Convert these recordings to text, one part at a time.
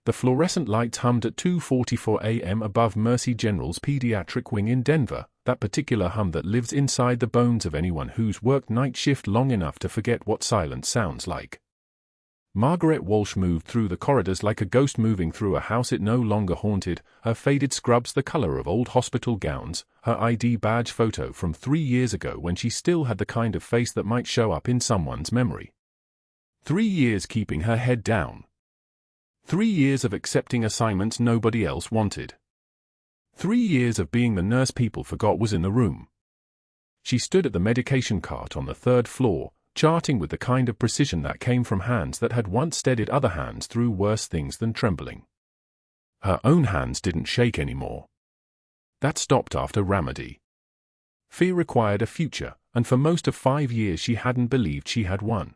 The fluorescent lights hummed at 2:44 a.m. above Mercy General's pediatric wing in Denver, that particular hum that lives inside the bones of anyone who's worked night shift long enough to forget what silence sounds like. Margaret Walsh moved through the corridors like a ghost moving through a house it no longer haunted, her faded scrubs the color of old hospital gowns, her ID badge photo from 3 years ago when she still had the kind of face that might show up in someone's memory. 3 years keeping her head down. 3 years of accepting assignments nobody else wanted. 3 years of being the nurse people forgot was in the room. She stood at the medication cart on the 3rd floor, charting with the kind of precision that came from hands that had once steadied other hands through worse things than trembling. Her own hands didn't shake anymore. That stopped after Ramadi. Fear required a future, and for most of 5 years she hadn't believed she had one.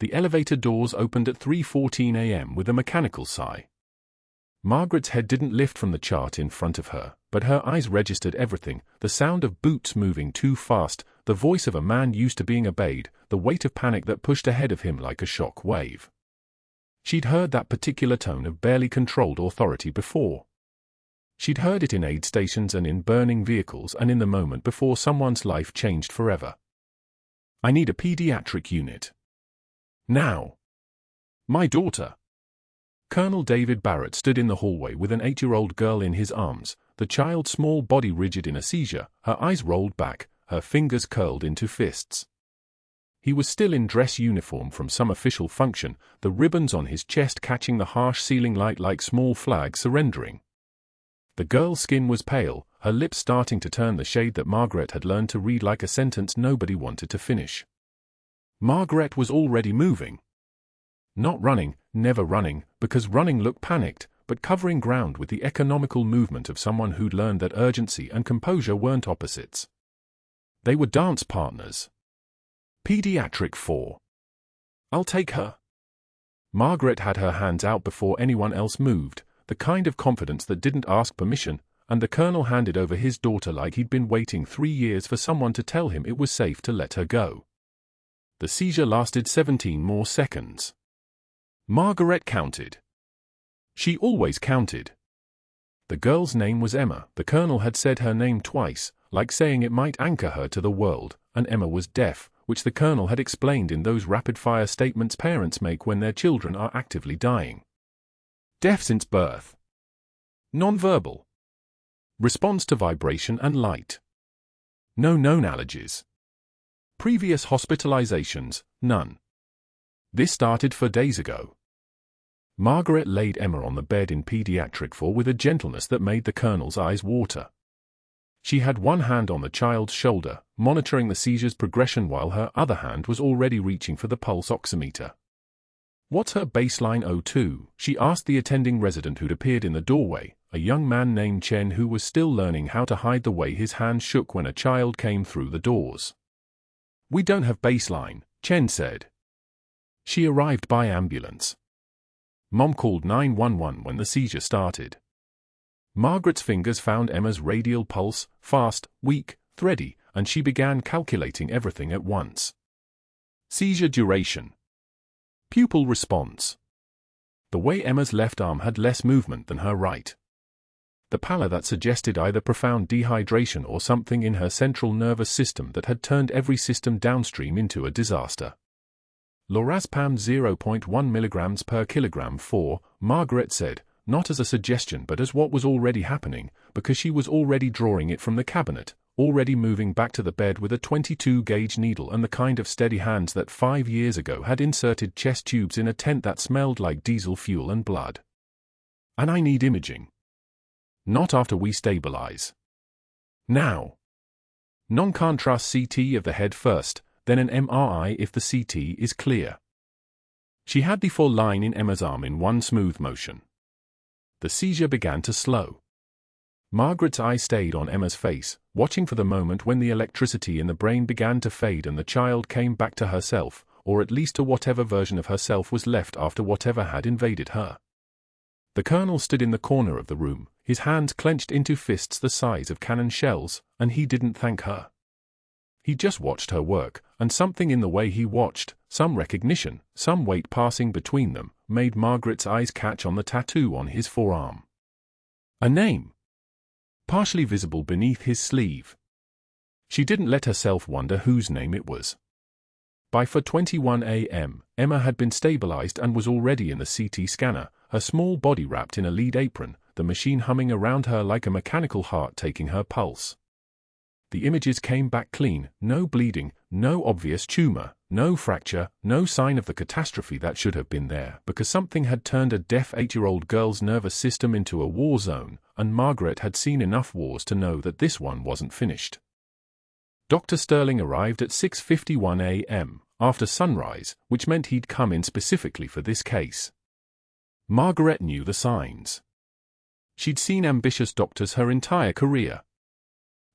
The elevator doors opened at 3:14 a.m. with a mechanical sigh. Margaret's head didn't lift from the chart in front of her, but her eyes registered everything: the sound of boots moving too fast, the voice of a man used to being obeyed, the weight of panic that pushed ahead of him like a shock wave. She'd heard that particular tone of barely controlled authority before. She'd heard it in aid stations and in burning vehicles and in the moment before someone's life changed forever. "I need a pediatric unit. Now. My daughter." Colonel David Barrett stood in the hallway with an 8-year-old girl in his arms, the child's small body rigid in a seizure, her eyes rolled back, her fingers curled into fists. He was still in dress uniform from some official function, the ribbons on his chest catching the harsh ceiling light like small flags surrendering. The girl's skin was pale, her lips starting to turn the shade that Margaret had learned to read like a sentence nobody wanted to finish. Margaret was already moving. Not running, never running, because running looked panicked, but covering ground with the economical movement of someone who'd learned that urgency and composure weren't opposites. They were dance partners. Pediatric 4. "I'll take her." Margaret had her hands out before anyone else moved, the kind of confidence that didn't ask permission, and the colonel handed over his daughter like he'd been waiting 3 years for someone to tell him it was safe to let her go. The seizure lasted 17 more seconds. Margaret counted. She always counted. The girl's name was Emma. The colonel had said her name twice, like saying it might anchor her to the world, and Emma was deaf, which the colonel had explained in those rapid-fire statements parents make when their children are actively dying. Deaf since birth. Nonverbal. Responds to vibration and light. No known allergies. Previous hospitalizations, none. This started 4 days ago. Margaret laid Emma on the bed in pediatric 4 with a gentleness that made the colonel's eyes water. She had one hand on the child's shoulder, monitoring the seizure's progression while her other hand was already reaching for the pulse oximeter. "What's her baseline O2?" she asked the attending resident who'd appeared in the doorway, a young man named Chen who was still learning how to hide the way his hand shook when a child came through the doors. "We don't have baseline," Chen said. She arrived by ambulance. Mom called 911 when the seizure started. Margaret's fingers found Emma's radial pulse, fast, weak, thready, and she began calculating everything at once. Seizure duration. Pupil response. The way Emma's left arm had less movement than her right. The pallor that suggested either profound dehydration or something in her central nervous system that had turned every system downstream into a disaster. Lorazepam 0.1 milligrams per kilogram 4, Margaret said, not as a suggestion but as what was already happening, because she was already drawing it from the cabinet, already moving back to the bed with a 22-gauge needle and the kind of steady hands that 5 years ago had inserted chest tubes in a tent that smelled like diesel fuel and blood. "And I need imaging. Not after we stabilize. Now. Non-contrast CT of the head first, then an MRI if the CT is clear." She had the full line in Emma's arm in one smooth motion. The seizure began to slow. Margaret's eye stayed on Emma's face, watching for the moment when the electricity in the brain began to fade and the child came back to herself, or at least to whatever version of herself was left after whatever had invaded her. The colonel stood in the corner of the room, his hands clenched into fists the size of cannon shells, and he didn't thank her. He just watched her work, and something in the way he watched, some recognition, some weight passing between them, made Margaret's eyes catch on the tattoo on his forearm. A name, partially visible beneath his sleeve. She didn't let herself wonder whose name it was. By 4:21 a.m., Emma had been stabilized and was already in the CT scanner, her small body wrapped in a lead apron, the machine humming around her like a mechanical heart taking her pulse. The images came back clean, no bleeding, no obvious tumor, no fracture, no sign of the catastrophe that should have been there, because something had turned a deaf 8-year-old girl's nervous system into a war zone, and Margaret had seen enough wars to know that this one wasn't finished. Dr. Sterling arrived at 6:51 a.m., after sunrise, which meant he'd come in specifically for this case. Margaret knew the signs. She'd seen ambitious doctors her entire career.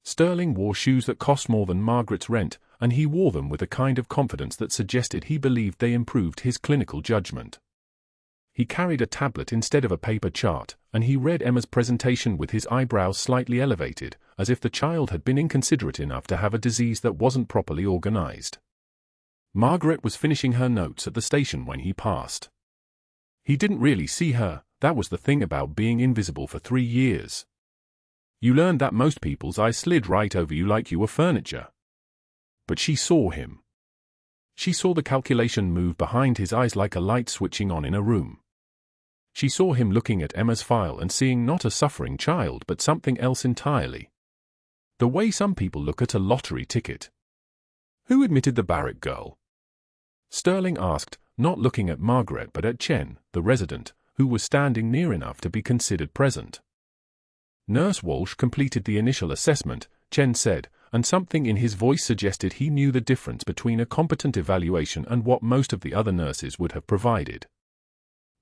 Sterling wore shoes that cost more than Margaret's rent, and he wore them with a kind of confidence that suggested he believed they improved his clinical judgment. He carried a tablet instead of a paper chart, and he read Emma's presentation with his eyebrows slightly elevated, as if the child had been inconsiderate enough to have a disease that wasn't properly organized. Margaret was finishing her notes at the station when he passed. He didn't really see her. That was the thing about being invisible for 3 years. You learned that most people's eyes slid right over you like you were furniture. But she saw him. She saw the calculation move behind his eyes like a light switching on in a room. She saw him looking at Emma's file and seeing not a suffering child but something else entirely. The way some people look at a lottery ticket. Who admitted the Barrett girl? Sterling asked, not looking at Margaret but at Chen, the resident, who was standing near enough to be considered present. Nurse Walsh completed the initial assessment, Chen said, and something in his voice suggested he knew the difference between a competent evaluation and what most of the other nurses would have provided.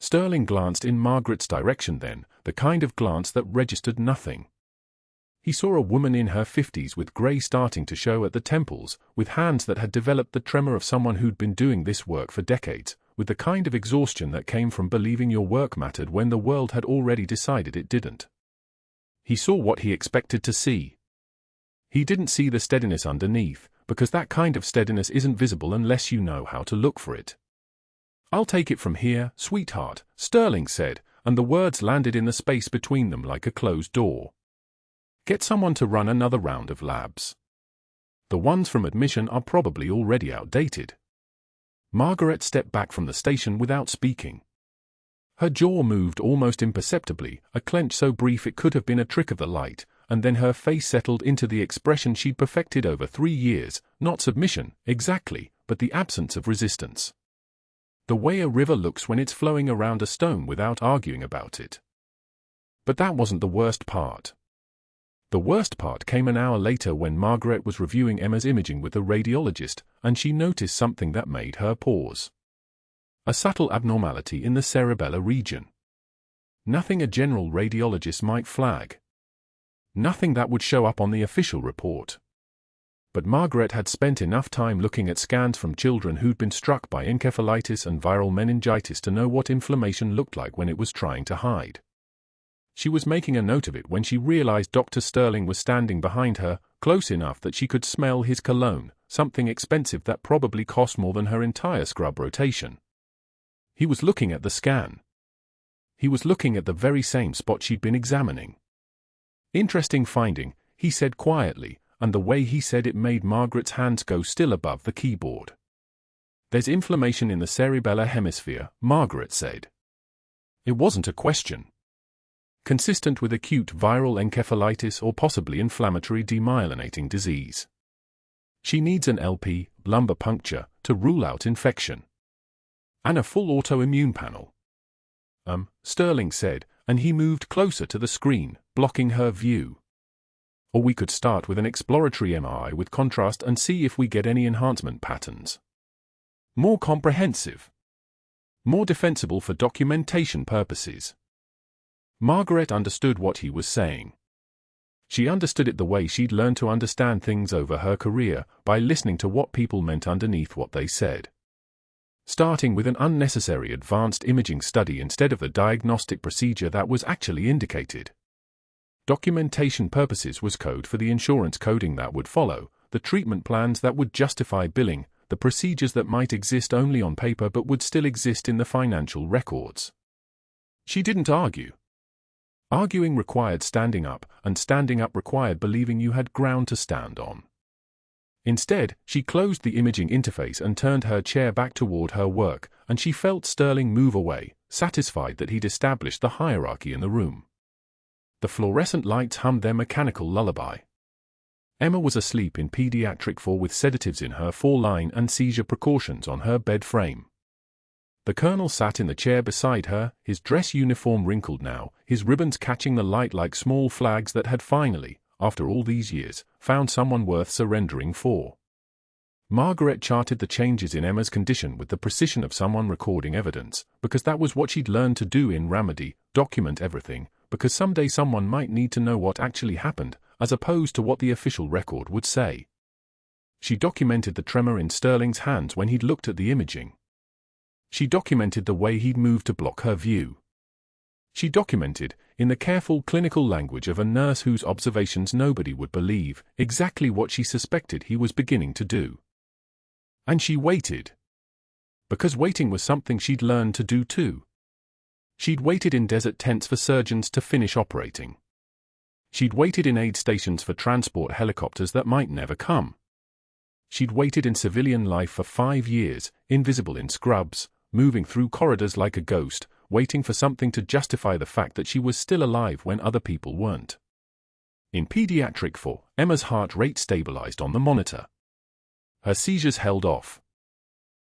Sterling glanced in Margaret's direction then, the kind of glance that registered nothing. He saw a woman in her 50s with grey starting to show at the temples, with hands that had developed the tremor of someone who'd been doing this work for decades, with the kind of exhaustion that came from believing your work mattered when the world had already decided it didn't. He saw what he expected to see. He didn't see the steadiness underneath, because that kind of steadiness isn't visible unless you know how to look for it. "I'll take it from here, sweetheart," Sterling said, and the words landed in the space between them like a closed door. "Get someone to run another round of labs. The ones from admission are probably already outdated." Margaret stepped back from the station without speaking. Her jaw moved almost imperceptibly, a clench so brief it could have been a trick of the light, and then her face settled into the expression she'd perfected over 3 years, not submission, exactly, but the absence of resistance. The way a river looks when it's flowing around a stone without arguing about it. But that wasn't the worst part. The worst part came an hour later when Margaret was reviewing Emma's imaging with the radiologist, and she noticed something that made her pause. A subtle abnormality in the cerebellar region. Nothing a general radiologist might flag. Nothing that would show up on the official report. But Margaret had spent enough time looking at scans from children who'd been struck by encephalitis and viral meningitis to know what inflammation looked like when it was trying to hide. She was making a note of it when she realized Dr. Sterling was standing behind her, close enough that she could smell his cologne, something expensive that probably cost more than her entire scrub rotation. He was looking at the scan. He was looking at the very same spot she'd been examining. "Interesting finding," he said quietly, and the way he said it made Margaret's hands go still above the keyboard. "There's inflammation in the cerebellar hemisphere," Margaret said. It wasn't a question. Consistent with acute viral encephalitis or possibly inflammatory demyelinating disease. She needs an LP, lumbar puncture, to rule out infection. And a full autoimmune panel. Sterling said, and he moved closer to the screen, blocking her view. "Or we could start with an exploratory MRI with contrast and see if we get any enhancement patterns. More comprehensive. More defensible for documentation purposes." Margaret understood what he was saying. She understood it the way she'd learned to understand things over her career, by listening to what people meant underneath what they said. Starting with an unnecessary advanced imaging study instead of the diagnostic procedure that was actually indicated. Documentation purposes was code for the insurance coding that would follow, the treatment plans that would justify billing, the procedures that might exist only on paper but would still exist in the financial records. She didn't argue. Arguing required standing up, and standing up required believing you had ground to stand on. Instead, she closed the imaging interface and turned her chair back toward her work, and she felt Sterling move away, satisfied that he'd established the hierarchy in the room. The fluorescent lights hummed their mechanical lullaby. Emma was asleep in pediatric 4 with sedatives in her 4-line and seizure precautions on her bed frame. The colonel sat in the chair beside her, his dress uniform wrinkled now, his ribbons catching the light like small flags that had finally, after all these years, found someone worth surrendering for. Margaret charted the changes in Emma's condition with the precision of someone recording evidence, because that was what she'd learned to do in Ramadi, document everything, because someday someone might need to know what actually happened, as opposed to what the official record would say. She documented the tremor in Sterling's hands when he'd looked at the imaging. She documented the way he'd moved to block her view. She documented, in the careful clinical language of a nurse whose observations nobody would believe, exactly what she suspected he was beginning to do. And she waited. Because waiting was something she'd learned to do too. She'd waited in desert tents for surgeons to finish operating. She'd waited in aid stations for transport helicopters that might never come. She'd waited in civilian life for 5 years, invisible in scrubs, moving through corridors like a ghost, waiting for something to justify the fact that she was still alive when other people weren't. In pediatric 4, Emma's heart rate stabilized on the monitor. Her seizures held off.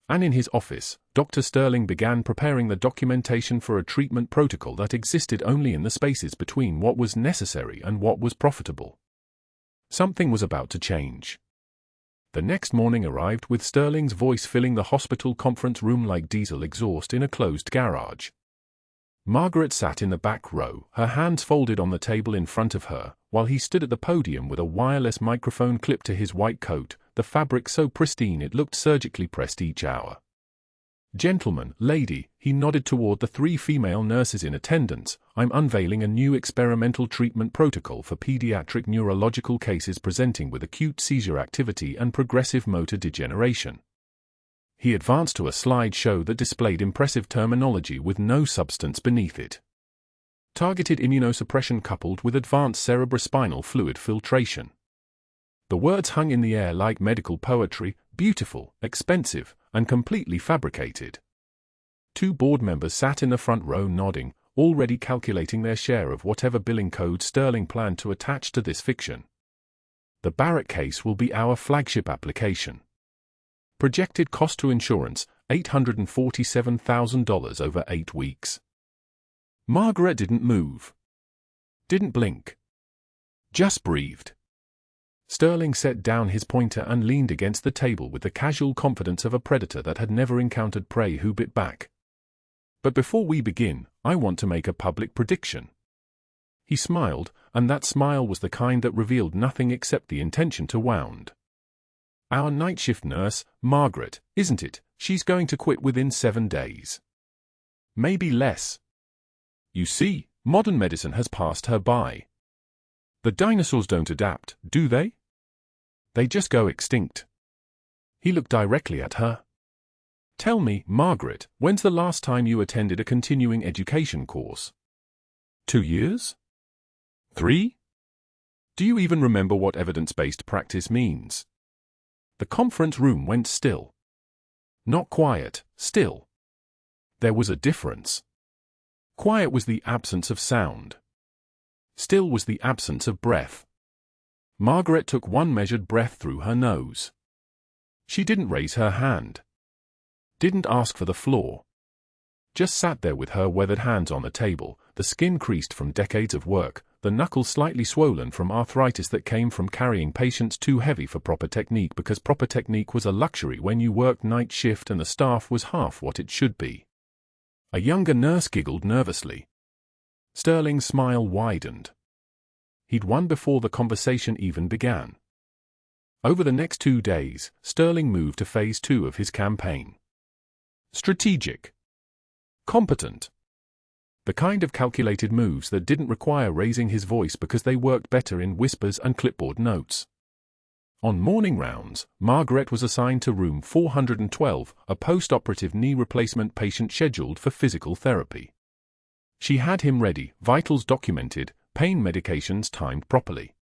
And in his office, Dr. Sterling began preparing the documentation for a treatment protocol that existed only in the spaces between what was necessary and what was profitable. Something was about to change. The next morning arrived with Sterling's voice filling the hospital conference room like diesel exhaust in a closed garage. Margaret sat in the back row, her hands folded on the table in front of her, while he stood at the podium with a wireless microphone clipped to his white coat, the fabric so pristine it looked surgically pressed each hour. "Gentlemen, lady," he nodded toward the 3 female nurses in attendance, "I'm unveiling a new experimental treatment protocol for pediatric neurological cases presenting with acute seizure activity and progressive motor degeneration." He advanced to a slideshow that displayed impressive terminology with no substance beneath it. Targeted immunosuppression coupled with advanced cerebrospinal fluid filtration. The words hung in the air like medical poetry, beautiful, expensive, and completely fabricated. 2 board members sat in the front row nodding, already calculating their share of whatever billing code Sterling planned to attach to this fiction. The Barrett case will be our flagship application. Projected cost to insurance, $847,000 over 8 weeks. Margaret didn't move. Didn't blink. Just breathed. Sterling set down his pointer and leaned against the table with the casual confidence of a predator that had never encountered prey who bit back. "But before we begin, I want to make a public prediction." He smiled, and that smile was the kind that revealed nothing except the intention to wound. "Our night shift nurse, Margaret, isn't it? She's going to quit within 7 days. Maybe less. You see, modern medicine has passed her by. The dinosaurs don't adapt, do they? They just go extinct." He looked directly at her. "Tell me, Margaret, when's the last time you attended a continuing education course? 2 years? 3? Do you even remember what evidence-based practice means?" The conference room went still. Not quiet, still. There was a difference. Quiet was the absence of sound. Still was the absence of breath. Margaret took one measured breath through her nose. She didn't raise her hand. Didn't ask for the floor. Just sat there with her weathered hands on the table, the skin creased from decades of work, the knuckles slightly swollen from arthritis that came from carrying patients too heavy for proper technique because proper technique was a luxury when you worked night shift and the staff was half what it should be. A younger nurse giggled nervously. Sterling's smile widened. He'd won before the conversation even began. Over the next 2 days, Sterling moved to phase 2 of his campaign. Strategic. Competent. The kind of calculated moves that didn't require raising his voice because they worked better in whispers and clipboard notes. On morning rounds, Margaret was assigned to room 412, a post-operative knee replacement patient scheduled for physical therapy. She had him ready, vitals documented, pain medications timed properly.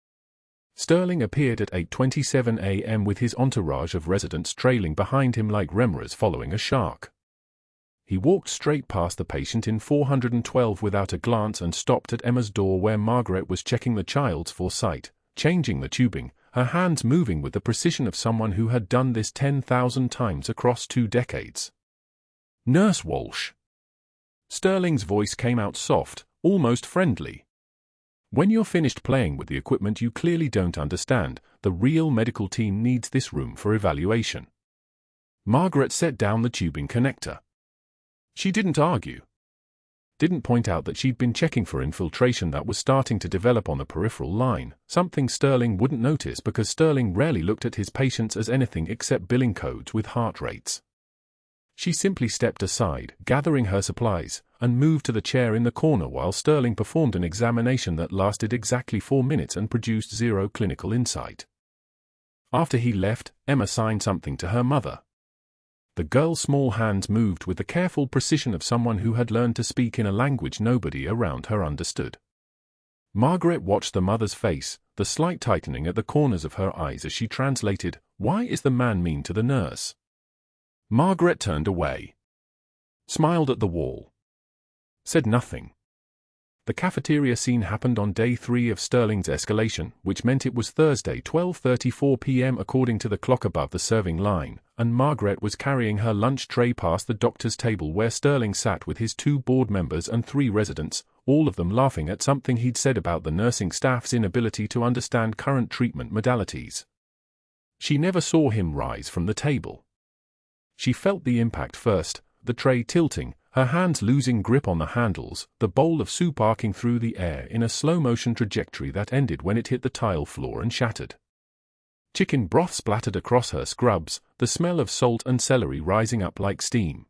Sterling appeared at 8:27 a.m. with his entourage of residents trailing behind him like remoras following a shark. He walked straight past the patient in 412 without a glance and stopped at Emma's door where Margaret was checking the child's foresight, changing the tubing, her hands moving with the precision of someone who had done this 10,000 times across 2 decades. "Nurse Walsh." Sterling's voice came out soft, almost friendly. "When you're finished playing with the equipment you clearly don't understand, the real medical team needs this room for evaluation." Margaret set down the tubing connector. She didn't argue. Didn't point out that she'd been checking for infiltration that was starting to develop on the peripheral line, something Sterling wouldn't notice because Sterling rarely looked at his patients as anything except billing codes with heart rates. She simply stepped aside, gathering her supplies, and moved to the chair in the corner while Sterling performed an examination that lasted exactly 4 minutes and produced 0 clinical insight. After he left, Emma signed something to her mother. The girl's small hands moved with the careful precision of someone who had learned to speak in a language nobody around her understood. Margaret watched the mother's face, the slight tightening at the corners of her eyes as she translated, "Why is the man mean to the nurse?" Margaret turned away, smiled at the wall, said nothing. The cafeteria scene happened on day 3 of Sterling's escalation, which meant it was Thursday 12:34 p.m. according to the clock above the serving line, and Margaret was carrying her lunch tray past the doctor's table where Sterling sat with his 2 board members and 3 residents, all of them laughing at something he'd said about the nursing staff's inability to understand current treatment modalities. She never saw him rise from the table. She felt the impact first, the tray tilting, her hands losing grip on the handles, the bowl of soup arcing through the air in a slow-motion trajectory that ended when it hit the tile floor and shattered. Chicken broth splattered across her scrubs, the smell of salt and celery rising up like steam.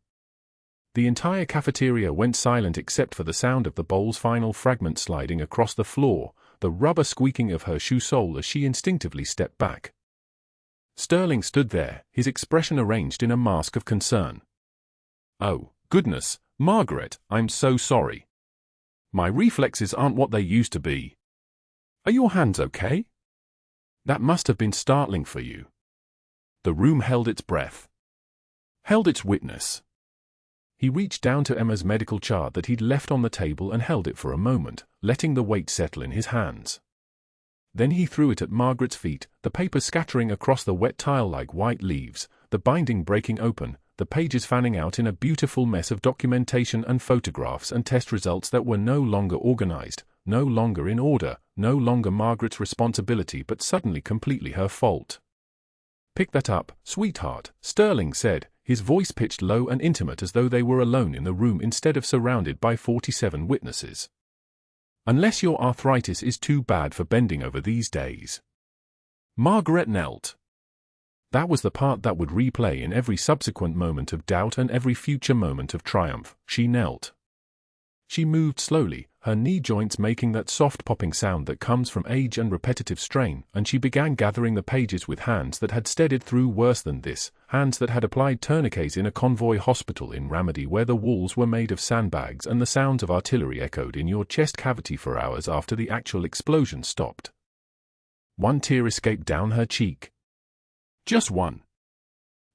The entire cafeteria went silent except for the sound of the bowl's final fragment sliding across the floor, the rubber squeaking of her shoe sole as she instinctively stepped back. Sterling stood there, his expression arranged in a mask of concern. "Oh, goodness, Margaret, I'm so sorry. My reflexes aren't what they used to be. Are your hands okay? That must have been startling for you." The room held its breath. Held its witness. He reached down to Emma's medical chart that he'd left on the table and held it for a moment, letting the weight settle in his hands. Then he threw it at Margaret's feet, the paper scattering across the wet tile like white leaves, the binding breaking open, the pages fanning out in a beautiful mess of documentation and photographs and test results that were no longer organized, no longer in order, no longer Margaret's responsibility but suddenly completely her fault. "Pick that up, sweetheart," Sterling said, his voice pitched low and intimate as though they were alone in the room instead of surrounded by 47 witnesses. "Unless your arthritis is too bad for bending over these days." Margaret knelt. That was the part that would replay in every subsequent moment of doubt and every future moment of triumph. She knelt. She moved slowly, her knee joints making that soft popping sound that comes from age and repetitive strain, and she began gathering the pages with hands that had steadied through worse than this, hands that had applied tourniquets in a convoy hospital in Ramadi where the walls were made of sandbags and the sounds of artillery echoed in your chest cavity for hours after the actual explosion stopped. One tear escaped down her cheek. Just one.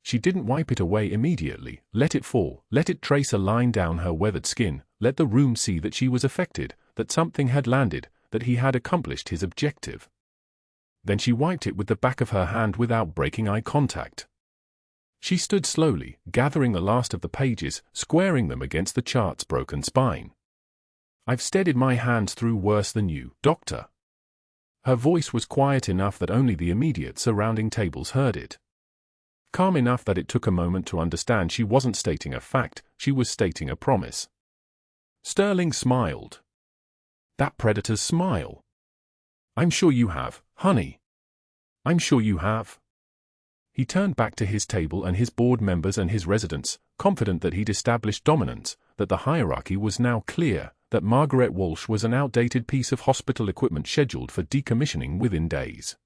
She didn't wipe it away immediately, let it fall, let it trace a line down her weathered skin, let the room see that she was affected, that something had landed, that he had accomplished his objective. Then she wiped it with the back of her hand without breaking eye contact. She stood slowly, gathering the last of the pages, squaring them against the chart's broken spine. "I've steadied my hands through worse than you, Doctor." Her voice was quiet enough that only the immediate surrounding tables heard it. Calm enough that it took a moment to understand she wasn't stating a fact, she was stating a promise. Sterling smiled. That predator's smile. "I'm sure you have, honey. I'm sure you have." He turned back to his table and his board members and his residents, confident that he'd established dominance, that the hierarchy was now clear, that Margaret Walsh was an outdated piece of hospital equipment scheduled for decommissioning within days.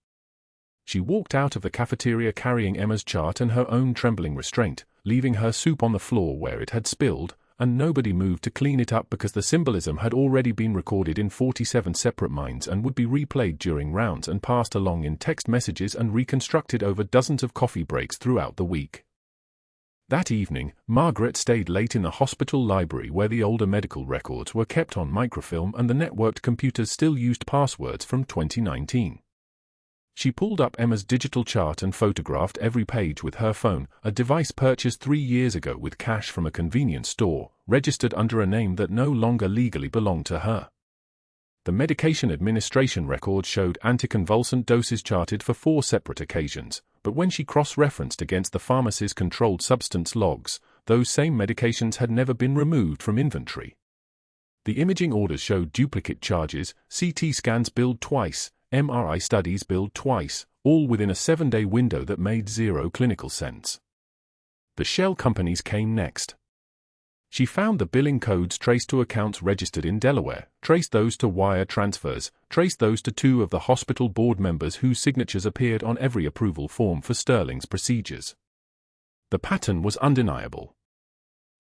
She walked out of the cafeteria carrying Emma's chart and her own trembling restraint, leaving her soup on the floor where it had spilled, and nobody moved to clean it up because the symbolism had already been recorded in 47 separate minds and would be replayed during rounds and passed along in text messages and reconstructed over dozens of coffee breaks throughout the week. That evening, Margaret stayed late in the hospital library where the older medical records were kept on microfilm and the networked computers still used passwords from 2019. She pulled up Emma's digital chart and photographed every page with her phone, a device purchased 3 years ago with cash from a convenience store, registered under a name that no longer legally belonged to her. The medication administration record showed anticonvulsant doses charted for 4 separate occasions, but when she cross-referenced against the pharmacy's controlled substance logs, those same medications had never been removed from inventory. The imaging orders showed duplicate charges, CT scans billed twice, MRI studies billed twice, all within a 7-day window that made zero clinical sense. The shell companies came next. She found the billing codes traced to accounts registered in Delaware, traced those to wire transfers, traced those to 2 of the hospital board members whose signatures appeared on every approval form for Sterling's procedures. The pattern was undeniable.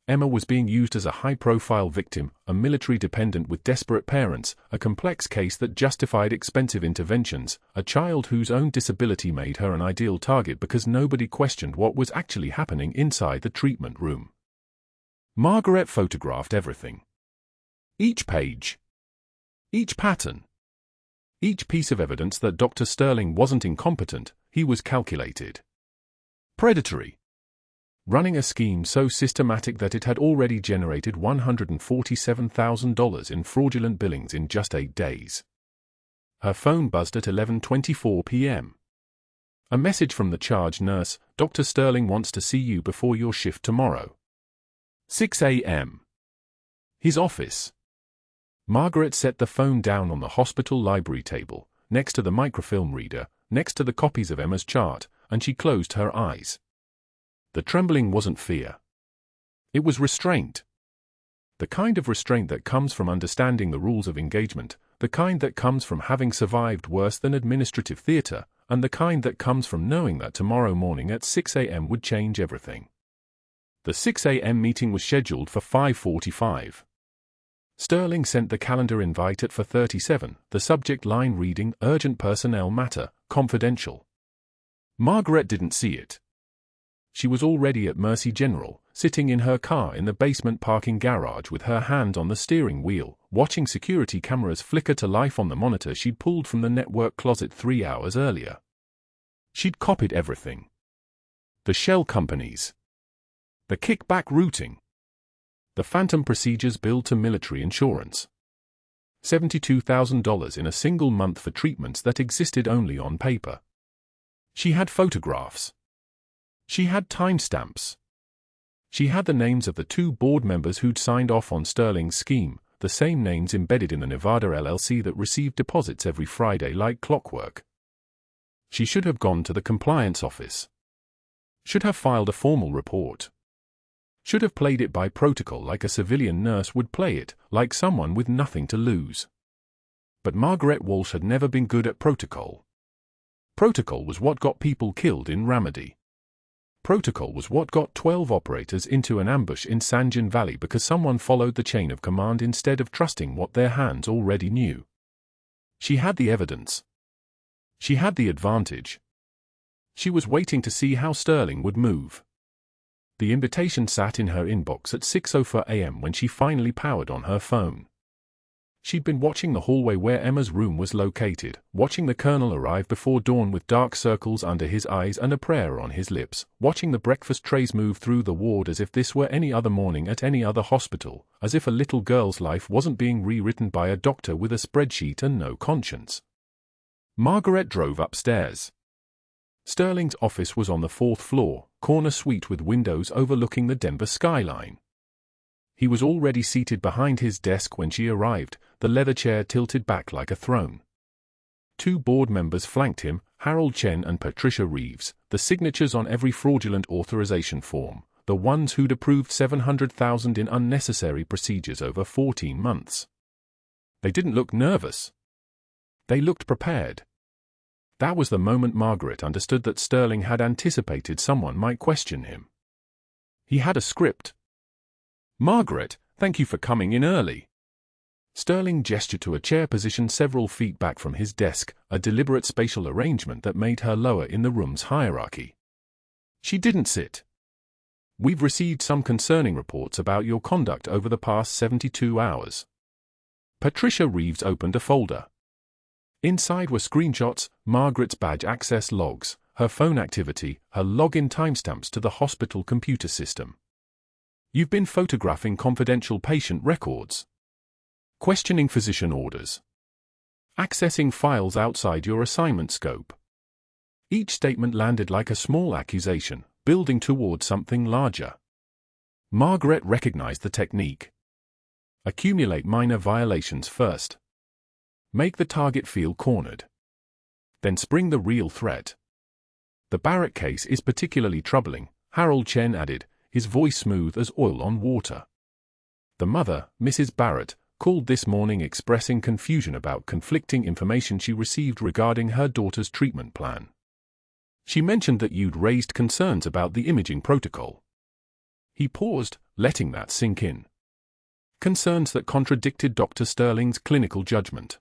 Emma was being used as a high-profile victim, a military dependent with desperate parents, a complex case that justified expensive interventions, a child whose own disability made her an ideal target because nobody questioned what was actually happening inside the treatment room. Margaret photographed everything. Each page. Each pattern. Each piece of evidence that Dr. Sterling wasn't incompetent, he was calculated. Predatory. Running a scheme so systematic that it had already generated $147,000 in fraudulent billings in just 8 days. Her phone buzzed at 11:24 p.m. A message from the charge nurse, "Dr. Sterling wants to see you before your shift tomorrow." 6 a.m. His office. Margaret set the phone down on the hospital library table, next to the microfilm reader, next to the copies of Emma's chart, and she closed her eyes. The trembling wasn't fear. It was restraint. The kind of restraint that comes from understanding the rules of engagement, the kind that comes from having survived worse than administrative theater, and the kind that comes from knowing that tomorrow morning at 6 a.m. would change everything. The 6 a.m. meeting was scheduled for 5:45. Sterling sent the calendar invite at 4:37, the subject line reading, "Urgent personnel matter, confidential." Margaret didn't see it. She was already at Mercy General, sitting in her car in the basement parking garage with her hand on the steering wheel, watching security cameras flicker to life on the monitor she'd pulled from the network closet 3 hours earlier. She'd copied everything. The shell companies. The kickback routing. The phantom procedures billed to military insurance. $72,000 in a single month for treatments that existed only on paper. She had photographs. She had timestamps. She had the names of the 2 board members who'd signed off on Sterling's scheme, the same names embedded in the Nevada LLC that received deposits every Friday like clockwork. She should have gone to the compliance office. Should have filed a formal report. Should have played it by protocol like a civilian nurse would play it, like someone with nothing to lose. But Margaret Walsh had never been good at protocol. Protocol was what got people killed in Ramadi. Protocol was what got 12 operators into an ambush in Sanjan Valley because someone followed the chain of command instead of trusting what their hands already knew. She had the evidence. She had the advantage. She was waiting to see how Sterling would move. The invitation sat in her inbox at 6:04 a.m. when she finally powered on her phone. She'd been watching the hallway where Emma's room was located, watching the colonel arrive before dawn with dark circles under his eyes and a prayer on his lips, watching the breakfast trays move through the ward as if this were any other morning at any other hospital, as if a little girl's life wasn't being rewritten by a doctor with a spreadsheet and no conscience. Margaret drove upstairs. Sterling's office was on the 4th floor, corner suite with windows overlooking the Denver skyline. He was already seated behind his desk when she arrived, the leather chair tilted back like a throne. 2 board members flanked him, Harold Chen and Patricia Reeves, the signatures on every fraudulent authorization form, the ones who'd approved $700,000 in unnecessary procedures over 14 months. They didn't look nervous. They looked prepared. That was the moment Margaret understood that Sterling had anticipated someone might question him. He had a script. "Margaret, thank you for coming in early." Sterling gestured to a chair positioned several feet back from his desk, a deliberate spatial arrangement that made her lower in the room's hierarchy. She didn't sit. "We've received some concerning reports about your conduct over the past 72 hours. Patricia Reeves opened a folder. Inside were screenshots, Margaret's badge access logs, her phone activity, her login timestamps to the hospital computer system. You've been photographing confidential patient records, questioning physician orders, accessing files outside your assignment scope." Each statement landed like a small accusation, building toward something larger. Margaret recognized the technique. Accumulate minor violations first. Make the target feel cornered. Then spring the real threat. "The Barrett case is particularly troubling," Harold Chen added, his voice smooth as oil on water. The mother, Mrs. Barrett, called this morning expressing confusion about conflicting information she received regarding her daughter's treatment plan. "She mentioned that you'd raised concerns about the imaging protocol." He paused, letting that sink in. Concerns that contradicted Dr. Sterling's clinical judgment.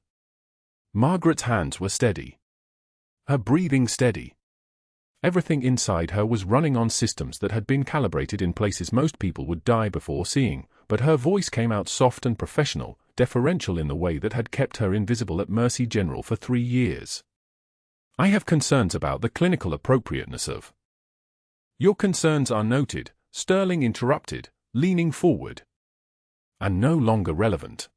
Margaret's hands were steady. Her breathing steady. Everything inside her was running on systems that had been calibrated in places most people would die before seeing, but her voice came out soft and professional, deferential in the way that had kept her invisible at Mercy General for 3 years. "I have concerns about the clinical appropriateness of—" "Your concerns are noted," Sterling interrupted, leaning forward. "And no longer relevant.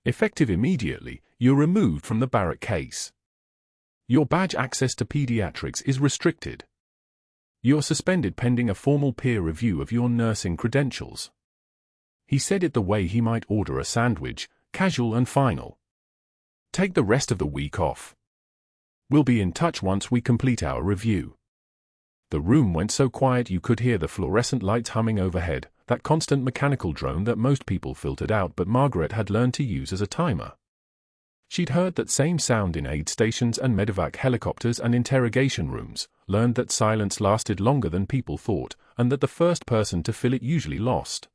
Effective immediately, you're removed from the Barrett case. Your badge access to pediatrics is restricted. You're suspended pending a formal peer review of your nursing credentials." He said it the way he might order a sandwich, casual and final. "Take the rest of the week off. We'll be in touch once we complete our review." The room went so quiet you could hear the fluorescent lights humming overhead, that constant mechanical drone that most people filtered out but Margaret had learned to use as a timer. She'd heard that same sound in aid stations and medevac helicopters and interrogation rooms, learned that silence lasted longer than people thought, and that the first person to fill it usually lost.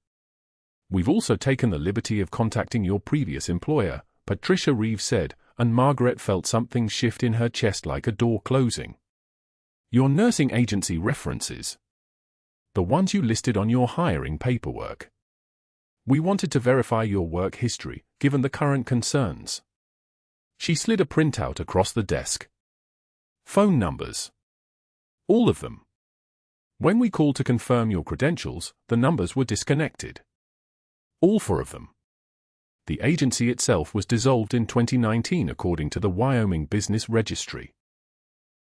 "We've also taken the liberty of contacting your previous employer," Patricia Reeves said, and Margaret felt something shift in her chest like a door closing. "Your nursing agency references. The ones you listed on your hiring paperwork. We wanted to verify your work history, given the current concerns." She slid a printout across the desk. "Phone numbers. All of them. When we called to confirm your credentials, the numbers were disconnected. All 4 of them." The agency itself was dissolved in 2019 according to the Wyoming Business Registry.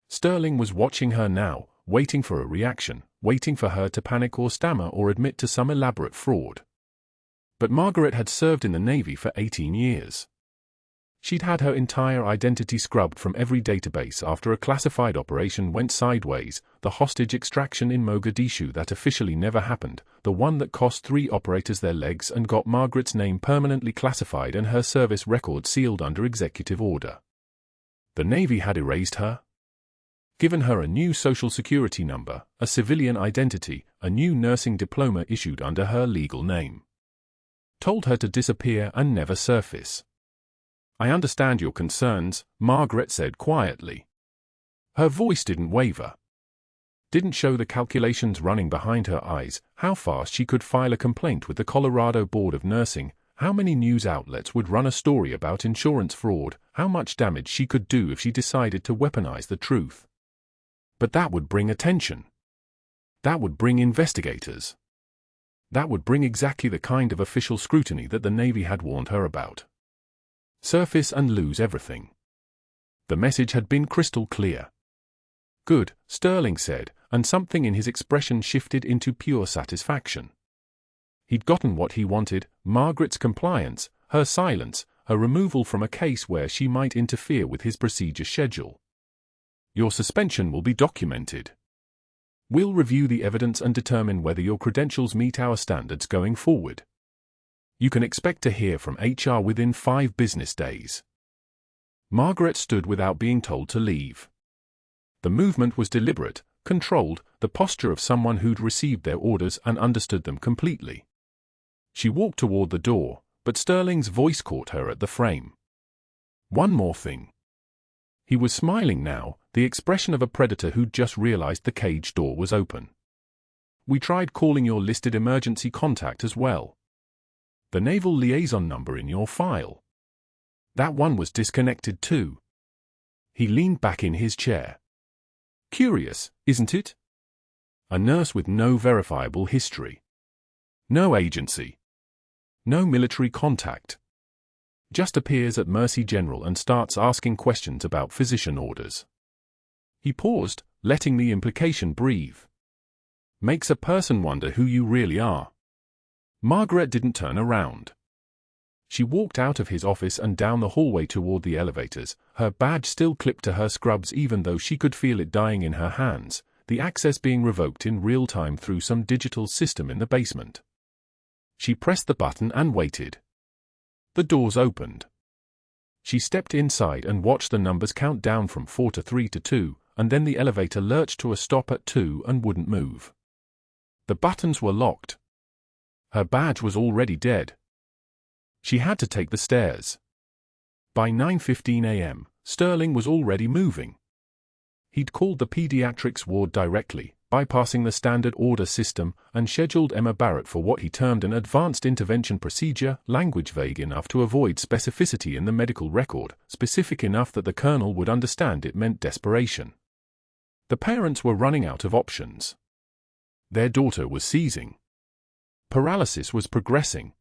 Sterling was watching her now, waiting for a reaction, waiting for her to panic or stammer or admit to some elaborate fraud. But Margaret had served in the Navy for 18 years. She'd had her entire identity scrubbed from every database after a classified operation went sideways, the hostage extraction in Mogadishu that officially never happened, the one that cost 3 operators their legs and got Margaret's name permanently classified and her service record sealed under executive order. The Navy had erased her, given her a new social security number, a civilian identity, a new nursing diploma issued under her legal name. Told her to disappear and never surface. "I understand your concerns," Margaret said quietly. Her voice didn't waver. Didn't show the calculations running behind her eyes, how fast she could file a complaint with the Colorado Board of Nursing, how many news outlets would run a story about insurance fraud, how much damage she could do if she decided to weaponize the truth. But that would bring attention. That would bring investigators. That would bring exactly the kind of official scrutiny that the Navy had warned her about. Surface and lose everything. The message had been crystal clear. "Good," Sterling said, and something in his expression shifted into pure satisfaction. He'd gotten what he wanted, Margaret's compliance, her silence, her removal from a case where she might interfere with his procedure schedule. "Your suspension will be documented. We'll review the evidence and determine whether your credentials meet our standards going forward. You can expect to hear from HR within 5 business days." Margaret stood without being told to leave. The movement was deliberate, controlled, the posture of someone who'd received their orders and understood them completely. She walked toward the door, but Sterling's voice caught her at the frame. "One more thing." He was smiling now, the expression of a predator who'd just realized the cage door was open. "We tried calling your listed emergency contact as well. The naval liaison number in your file. That one was disconnected too." He leaned back in his chair. "Curious, isn't it? A nurse with no verifiable history. No agency. No military contact. Just appears at Mercy General and starts asking questions about physician orders." He paused, letting the implication breathe. "Makes a person wonder who you really are." Margaret didn't turn around. She walked out of his office and down the hallway toward the elevators, her badge still clipped to her scrubs even though she could feel it dying in her hands, the access being revoked in real time through some digital system in the basement. She pressed the button and waited. The doors opened. She stepped inside and watched the numbers count down from 4 to 3 to 2, and then the elevator lurched to a stop at 2 and wouldn't move. The buttons were locked. Her badge was already dead. She had to take the stairs. By 9:15 a.m., Sterling was already moving. He'd called the pediatrics ward directly, bypassing the standard order system, and scheduled Emma Barrett for what he termed an advanced intervention procedure, language vague enough to avoid specificity in the medical record, specific enough that the colonel would understand it meant desperation. The parents were running out of options. Their daughter was seizing. Paralysis was progressing.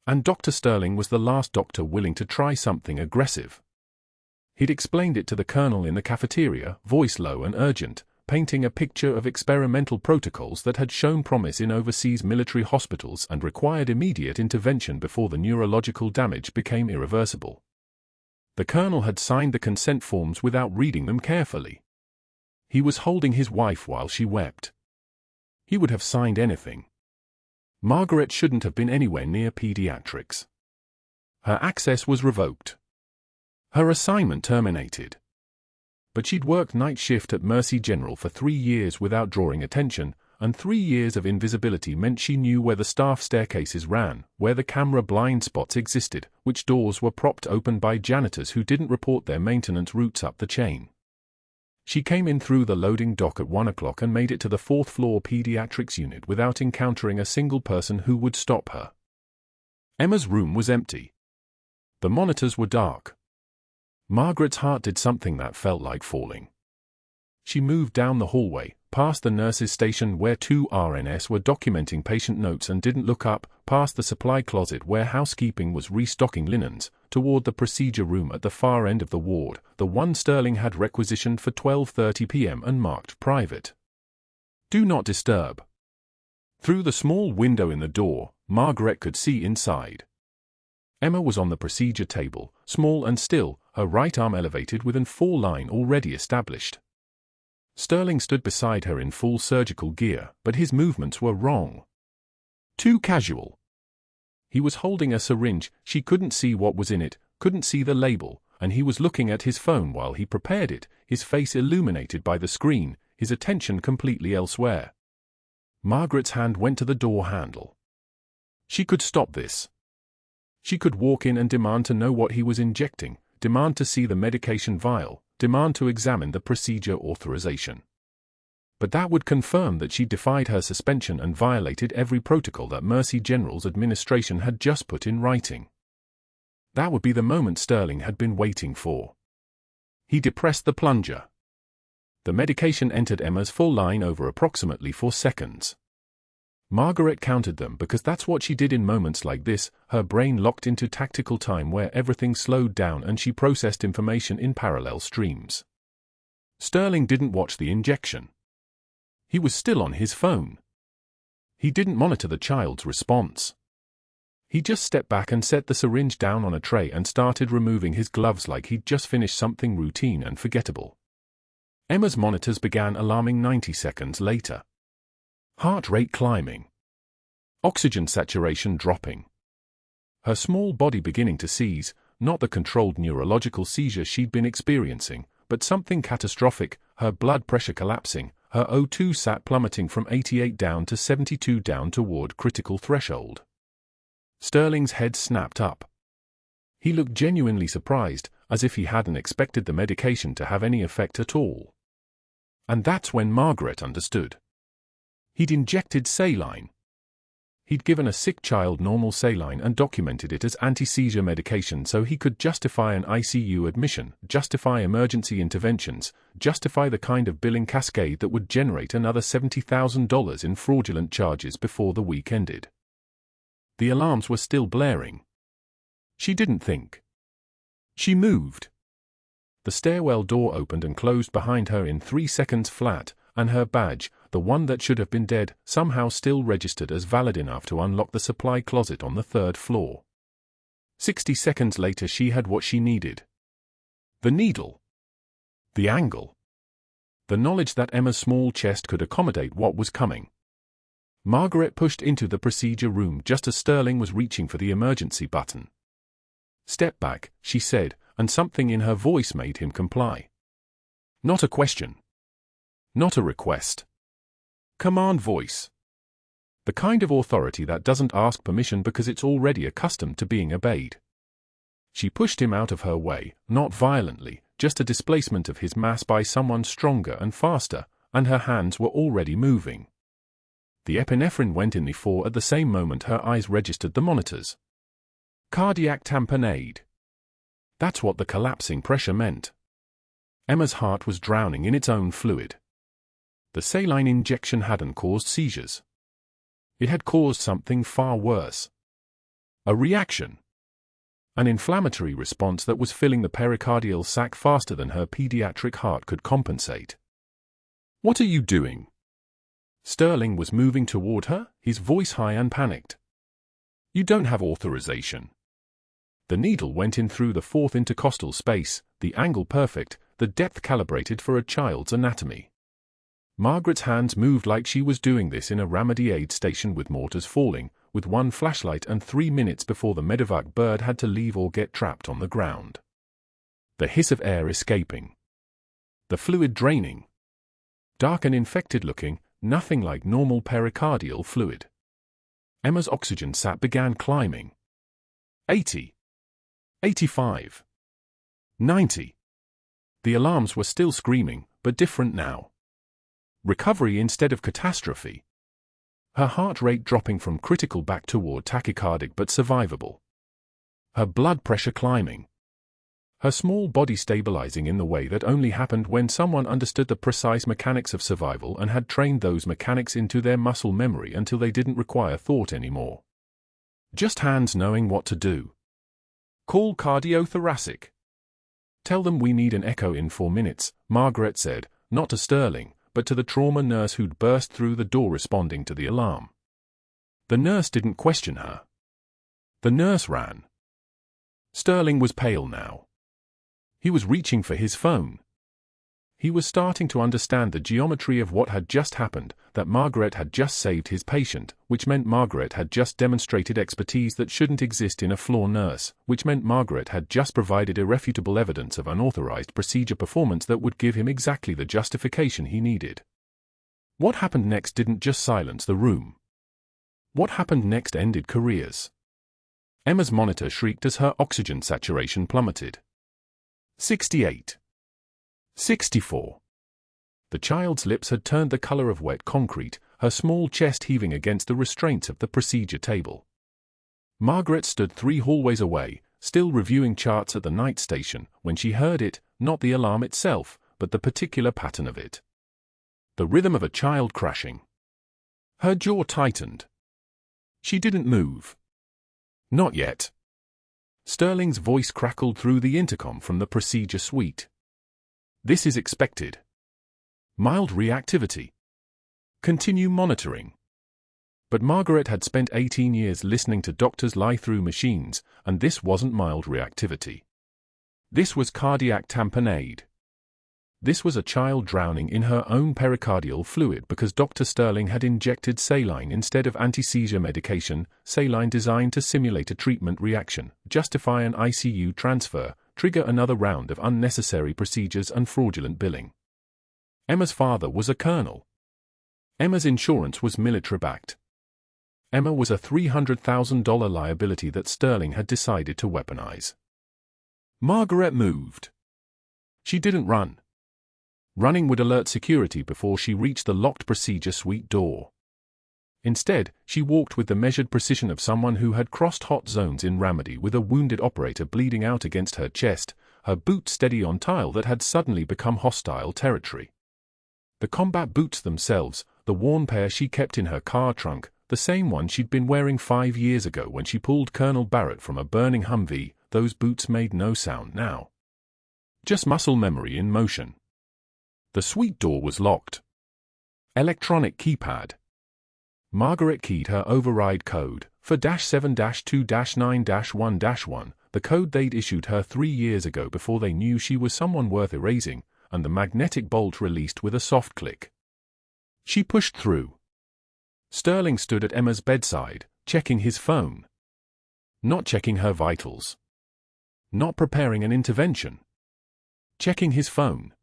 And Dr. Sterling was the last doctor willing to try something aggressive. He'd explained it to the colonel in the cafeteria, voice low and urgent, painting a picture of experimental protocols that had shown promise in overseas military hospitals and required immediate intervention before the neurological damage became irreversible. The colonel had signed the consent forms without reading them carefully. He was holding his wife while she wept. He would have signed anything. Margaret shouldn't have been anywhere near pediatrics. Her access was revoked. Her assignment terminated. But she'd worked night shift at Mercy General for 3 years without drawing attention, and 3 years of invisibility meant she knew where the staff staircases ran, where the camera blind spots existed, which doors were propped open by janitors who didn't report their maintenance routes up the chain. She came in through the loading dock at 1 o'clock and made it to the 4th floor pediatrics unit without encountering a single person who would stop her. Emma's room was empty. The monitors were dark. Margaret's heart did something that felt like falling. She moved down the hallway, past the nurse's station where 2 RNs were documenting patient notes and didn't look up, past the supply closet where housekeeping was restocking linens, toward the procedure room at the far end of the ward, the one Sterling had requisitioned for 12:30 p.m. and marked private. "Do not disturb." Through the small window in the door, Margaret could see inside. Emma was on the procedure table, small and still, her right arm elevated with an 4-line already established. Sterling stood beside her in full surgical gear, but his movements were wrong. Too casual. He was holding a syringe, she couldn't see what was in it, couldn't see the label, and he was looking at his phone while he prepared it, his face illuminated by the screen, his attention completely elsewhere. Margaret's hand went to the door handle. She could stop this. She could walk in and demand to know what he was injecting, demand to see the medication vial, demand to examine the procedure authorization. But that would confirm that she defied her suspension and violated every protocol that Mercy General's administration had just put in writing. That would be the moment Sterling had been waiting for. He depressed the plunger. The medication entered Emma's full line over approximately 4 seconds. Margaret counted them because that's what she did in moments like this, her brain locked into tactical time where everything slowed down and she processed information in parallel streams. Sterling didn't watch the injection. He was still on his phone. He didn't monitor the child's response. He just stepped back and set the syringe down on a tray and started removing his gloves like he'd just finished something routine and forgettable. Emma's monitors began alarming 90 seconds later. Heart rate climbing. Oxygen saturation dropping. Her small body beginning to seize, not the controlled neurological seizure she'd been experiencing, but something catastrophic, her blood pressure collapsing, her O2 sat plummeting from 88 down to 72 down toward critical threshold. Sterling's head snapped up. He looked genuinely surprised, as if he hadn't expected the medication to have any effect at all. And that's when Margaret understood. He'd injected saline. He'd given a sick child normal saline and documented it as anti-seizure medication so he could justify an ICU admission, justify emergency interventions, justify the kind of billing cascade that would generate another $70,000 in fraudulent charges before the week ended. The alarms were still blaring. She didn't think. She moved. The stairwell door opened and closed behind her in 3 seconds flat, and her badge, the one that should have been dead, somehow still registered as valid enough to unlock the supply closet on the 3rd floor. 60 seconds later she had what she needed. The needle. The angle. The knowledge that Emma's small chest could accommodate what was coming. Margaret pushed into the procedure room just as Sterling was reaching for the emergency button. "Step back," she said, and something in her voice made him comply. Not a question. Not a request. Command voice. The kind of authority that doesn't ask permission because it's already accustomed to being obeyed. She pushed him out of her way, not violently, just a displacement of his mass by someone stronger and faster, and her hands were already moving. The epinephrine went in the 4 at the same moment her eyes registered the monitors. Cardiac tamponade. That's what the collapsing pressure meant. Emma's heart was drowning in its own fluid. The saline injection hadn't caused seizures. It had caused something far worse. A reaction. An inflammatory response that was filling the pericardial sac faster than her pediatric heart could compensate. "What are you doing?" Sterling was moving toward her, his voice high and panicked. "You don't have authorization." The needle went in through the 4th intercostal space, the angle perfect, the depth calibrated for a child's anatomy. Margaret's hands moved like she was doing this in a Ramadi aid station with mortars falling, with 1 flashlight and 3 minutes before the medevac bird had to leave or get trapped on the ground. The hiss of air escaping. The fluid draining. Dark and infected looking, nothing like normal pericardial fluid. Emma's oxygen sat began climbing. 80. 85. 90. The alarms were still screaming, but different now. Recovery instead of catastrophe. Her heart rate dropping from critical back toward tachycardic but survivable. Her blood pressure climbing. Her small body stabilizing in the way that only happened when someone understood the precise mechanics of survival and had trained those mechanics into their muscle memory until they didn't require thought anymore. Just hands knowing what to do. "Call cardiothoracic. Tell them we need an echo in 4 minutes," Margaret said, not to Sterling, but to the trauma nurse who'd burst through the door responding to the alarm. The nurse didn't question her. The nurse ran. Sterling was pale now. He was reaching for his phone. He was starting to understand the geometry of what had just happened, that Margaret had just saved his patient, which meant Margaret had just demonstrated expertise that shouldn't exist in a floor nurse, which meant Margaret had just provided irrefutable evidence of unauthorized procedure performance that would give him exactly the justification he needed. What happened next didn't just silence the room. What happened next ended careers. Emma's monitor shrieked as her oxygen saturation plummeted. 68. 64. The child's lips had turned the color of wet concrete, her small chest heaving against the restraints of the procedure table. Margaret stood 3 hallways away, still reviewing charts at the night station, when she heard it, not the alarm itself, but the particular pattern of it. The rhythm of a child crashing. Her jaw tightened. She didn't move. Not yet. Sterling's voice crackled through the intercom from the procedure suite. "This is expected. Mild reactivity. Continue monitoring." But Margaret had spent 18 years listening to doctors lie through machines, and this wasn't mild reactivity. This was cardiac tamponade. This was a child drowning in her own pericardial fluid because Dr. Sterling had injected saline instead of anti-seizure medication, saline designed to simulate a treatment reaction, justify an ICU transfer, trigger another round of unnecessary procedures and fraudulent billing. Emma's father was a colonel. Emma's insurance was military-backed. Emma was a $300,000 liability that Sterling had decided to weaponize. Margaret moved. She didn't run. Running would alert security before she reached the locked procedure suite door. Instead, she walked with the measured precision of someone who had crossed hot zones in Ramadi with a wounded operator bleeding out against her chest, her boots steady on tile that had suddenly become hostile territory. The combat boots themselves, the worn pair she kept in her car trunk, the same one she'd been wearing 5 years ago when she pulled Colonel Barrett from a burning Humvee, those boots made no sound now. Just muscle memory in motion. The suite door was locked. Electronic keypad. Margaret keyed her override code, for -7-2-9-1-1, the code they'd issued her 3 years ago before they knew she was someone worth erasing, and the magnetic bolt released with a soft click. She pushed through. Sterling stood at Emma's bedside, checking his phone. Not checking her vitals. Not preparing an intervention. Checking his phone.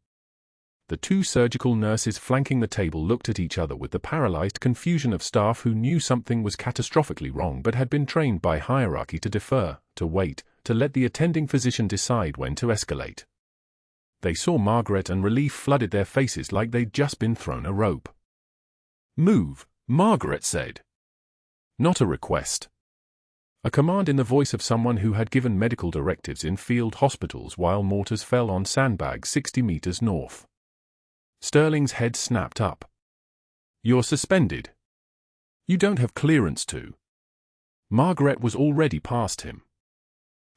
The two surgical nurses flanking the table looked at each other with the paralyzed confusion of staff who knew something was catastrophically wrong but had been trained by hierarchy to defer, to wait, to let the attending physician decide when to escalate. They saw Margaret and relief flooded their faces like they'd just been thrown a rope. "Move," Margaret said. Not a request. A command in the voice of someone who had given medical directives in field hospitals while mortars fell on sandbags 60 meters north. Sterling's head snapped up. "You're suspended. You don't have clearance to." Margaret was already past him.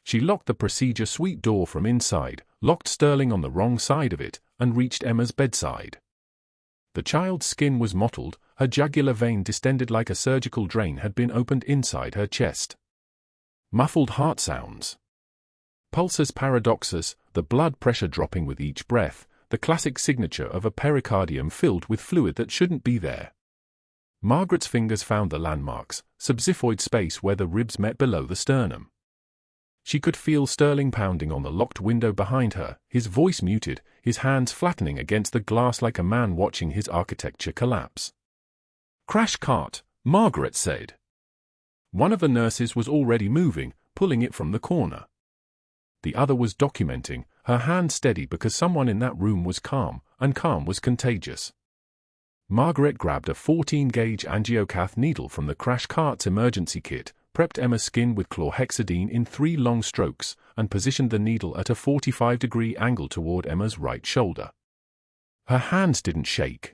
She locked the procedure suite door from inside, locked Sterling on the wrong side of it, and reached Emma's bedside. The child's skin was mottled, her jugular vein distended like a surgical drain had been opened inside her chest. Muffled heart sounds. Pulses paradoxus, the blood pressure dropping with each breath, the classic signature of a pericardium filled with fluid that shouldn't be there. Margaret's fingers found the landmarks, subxiphoid space where the ribs met below the sternum. She could feel Sterling pounding on the locked window behind her, his voice muted, his hands flattening against the glass like a man watching his architecture collapse. "Crash cart," Margaret said. One of the nurses was already moving, pulling it from the corner. The other was documenting, her hand steady because someone in that room was calm, and calm was contagious. Margaret grabbed a 14-gauge angiocath needle from the crash cart's emergency kit, prepped Emma's skin with chlorhexidine in 3 long strokes, and positioned the needle at a 45-degree angle toward Emma's right shoulder. Her hands didn't shake.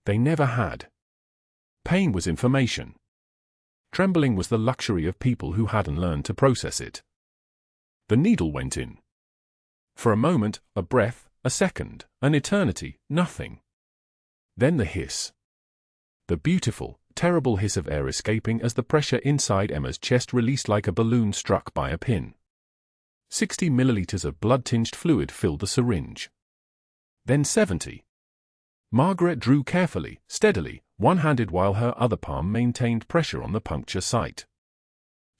They never had. Pain was information. Trembling was the luxury of people who hadn't learned to process it. The needle went in. For a moment, a breath, a second, an eternity, nothing. Then the hiss. The beautiful, terrible hiss of air escaping as the pressure inside Emma's chest released like a balloon struck by a pin. 60 milliliters of blood-tinged fluid filled the syringe. Then 70. Margaret drew carefully, steadily, one-handed while her other palm maintained pressure on the puncture site.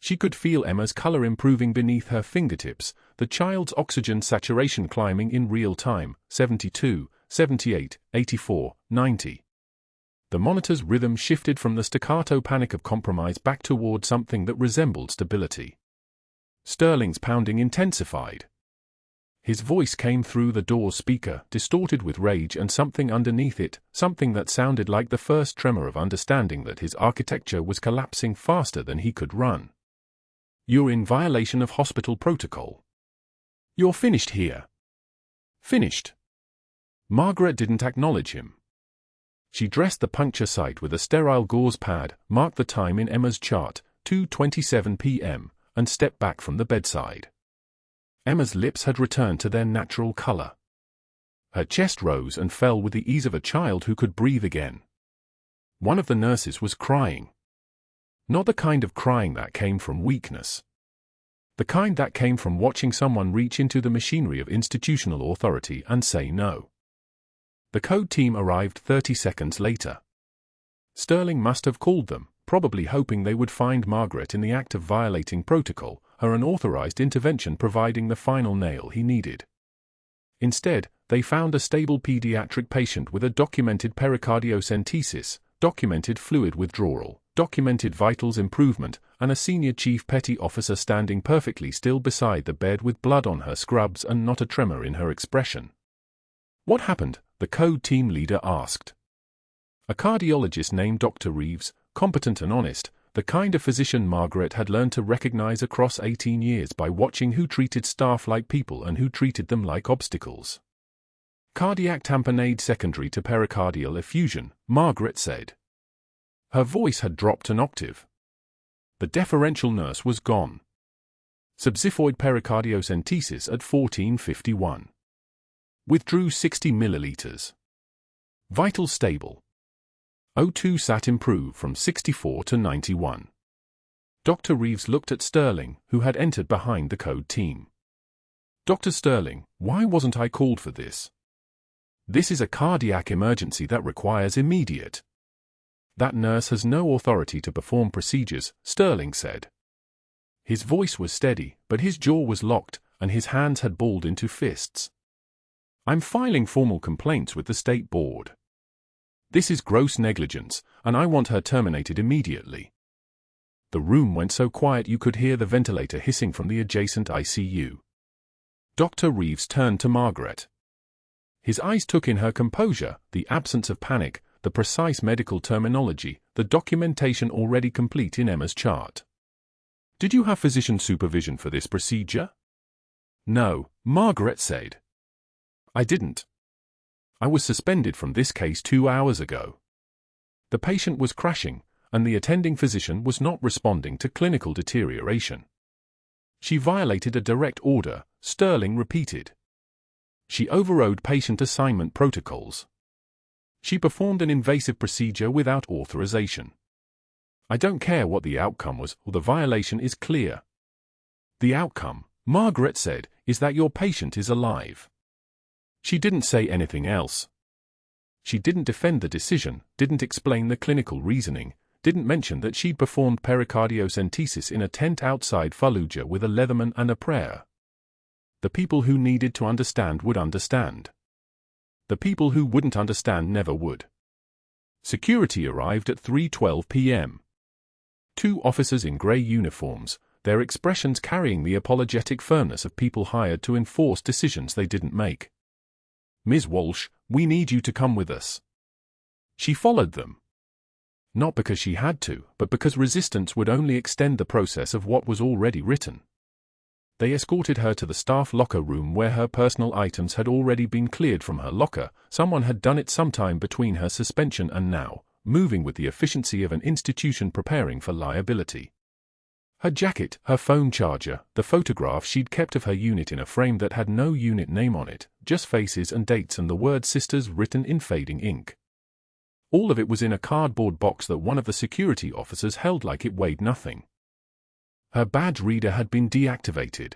She could feel Emma's color improving beneath her fingertips, the child's oxygen saturation climbing in real time, 72, 78, 84, 90. The monitor's rhythm shifted from the staccato panic of compromise back toward something that resembled stability. Sterling's pounding intensified. His voice came through the door speaker, distorted with rage and something underneath it, something that sounded like the first tremor of understanding that his architecture was collapsing faster than he could run. "You're in violation of hospital protocol. You're finished here." Finished. Margaret didn't acknowledge him. She dressed the puncture site with a sterile gauze pad, marked the time in Emma's chart, 2:27 p.m., and stepped back from the bedside. Emma's lips had returned to their natural color. Her chest rose and fell with the ease of a child who could breathe again. One of the nurses was crying. Not the kind of crying that came from weakness. The kind that came from watching someone reach into the machinery of institutional authority and say no. The code team arrived 30 seconds later. Sterling must have called them, probably hoping they would find Margaret in the act of violating protocol, her unauthorized intervention providing the final nail he needed. Instead, they found a stable pediatric patient with a documented pericardiocentesis, documented fluid withdrawal, documented vitals improvement, and a senior chief petty officer standing perfectly still beside the bed with blood on her scrubs and not a tremor in her expression. "What happened?" the code team leader asked. A cardiologist named Dr. Reeves, competent and honest, the kind of physician Margaret had learned to recognize across 18 years by watching who treated staff like people and who treated them like obstacles. "Cardiac tamponade secondary to pericardial effusion," Margaret said. Her voice had dropped an octave. The deferential nurse was gone. "Subxiphoid pericardiocentesis at 1451. Withdrew 60 milliliters. Vital stable. O2 sat improve from 64 to 91. Dr. Reeves looked at Sterling, who had entered behind the code team. "Dr. Sterling, why wasn't I called for this? This is a cardiac emergency that requires immediate." "That nurse has no authority to perform procedures," Sterling said. His voice was steady, but his jaw was locked, and his hands had balled into fists. "I'm filing formal complaints with the state board. This is gross negligence, and I want her terminated immediately." The room went so quiet you could hear the ventilator hissing from the adjacent ICU. Dr. Reeves turned to Margaret. His eyes took in her composure, the absence of panic, the precise medical terminology, the documentation already complete in Emma's chart. "Did you have physician supervision for this procedure?" "No," Margaret said. "I didn't. I was suspended from this case 2 hours ago. The patient was crashing, and the attending physician was not responding to clinical deterioration." "She violated a direct order," Sterling repeated. "She overrode patient assignment protocols. She performed an invasive procedure without authorization. I don't care what the outcome was, or the violation is clear." "The outcome," Margaret said, "is that your patient is alive." She didn't say anything else. She didn't defend the decision, didn't explain the clinical reasoning, didn't mention that she'd performed pericardiocentesis in a tent outside Fallujah with a Leatherman and a prayer. The people who needed to understand would understand. The people who wouldn't understand never would. Security arrived at 3:12 p.m. 2 officers in grey uniforms, their expressions carrying the apologetic firmness of people hired to enforce decisions they didn't make. "Ms. Walsh, we need you to come with us." She followed them. Not because she had to, but because resistance would only extend the process of what was already written. They escorted her to the staff locker room where her personal items had already been cleared from her locker. Someone had done it sometime between her suspension and now, moving with the efficiency of an institution preparing for liability. Her jacket, her phone charger, the photograph she'd kept of her unit in a frame that had no unit name on it, just faces and dates and the word Sisters written in fading ink. All of it was in a cardboard box that one of the security officers held like it weighed nothing. Her badge reader had been deactivated.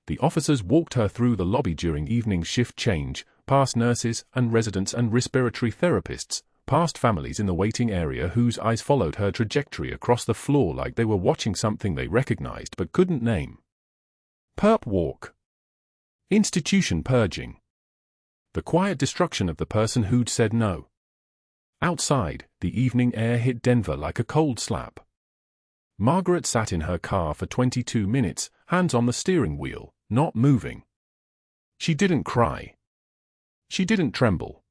The officers walked her through the lobby during evening shift change, past nurses and residents and respiratory therapists, past families in the waiting area whose eyes followed her trajectory across the floor like they were watching something they recognized but couldn't name. Perp walk. Institution purging. The quiet destruction of the person who'd said no. Outside, the evening air hit Denver like a cold slap. Margaret sat in her car for 22 minutes, hands on the steering wheel, not moving. She didn't cry. She didn't tremble.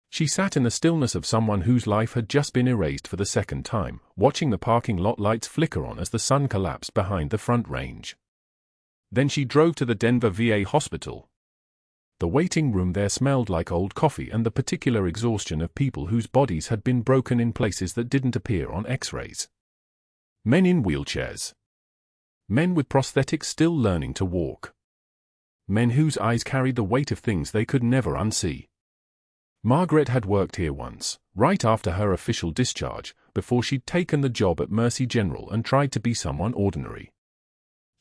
She sat in the stillness of someone whose life had just been erased for the second time, watching the parking lot lights flicker on as the sun collapsed behind the front range. Then she drove to the Denver VA hospital. The waiting room there smelled like old coffee and the particular exhaustion of people whose bodies had been broken in places that didn't appear on X-rays. Men in wheelchairs. Men with prosthetics still learning to walk. Men whose eyes carried the weight of things they could never unsee. Margaret had worked here once, right after her official discharge, before she'd taken the job at Mercy General and tried to be someone ordinary.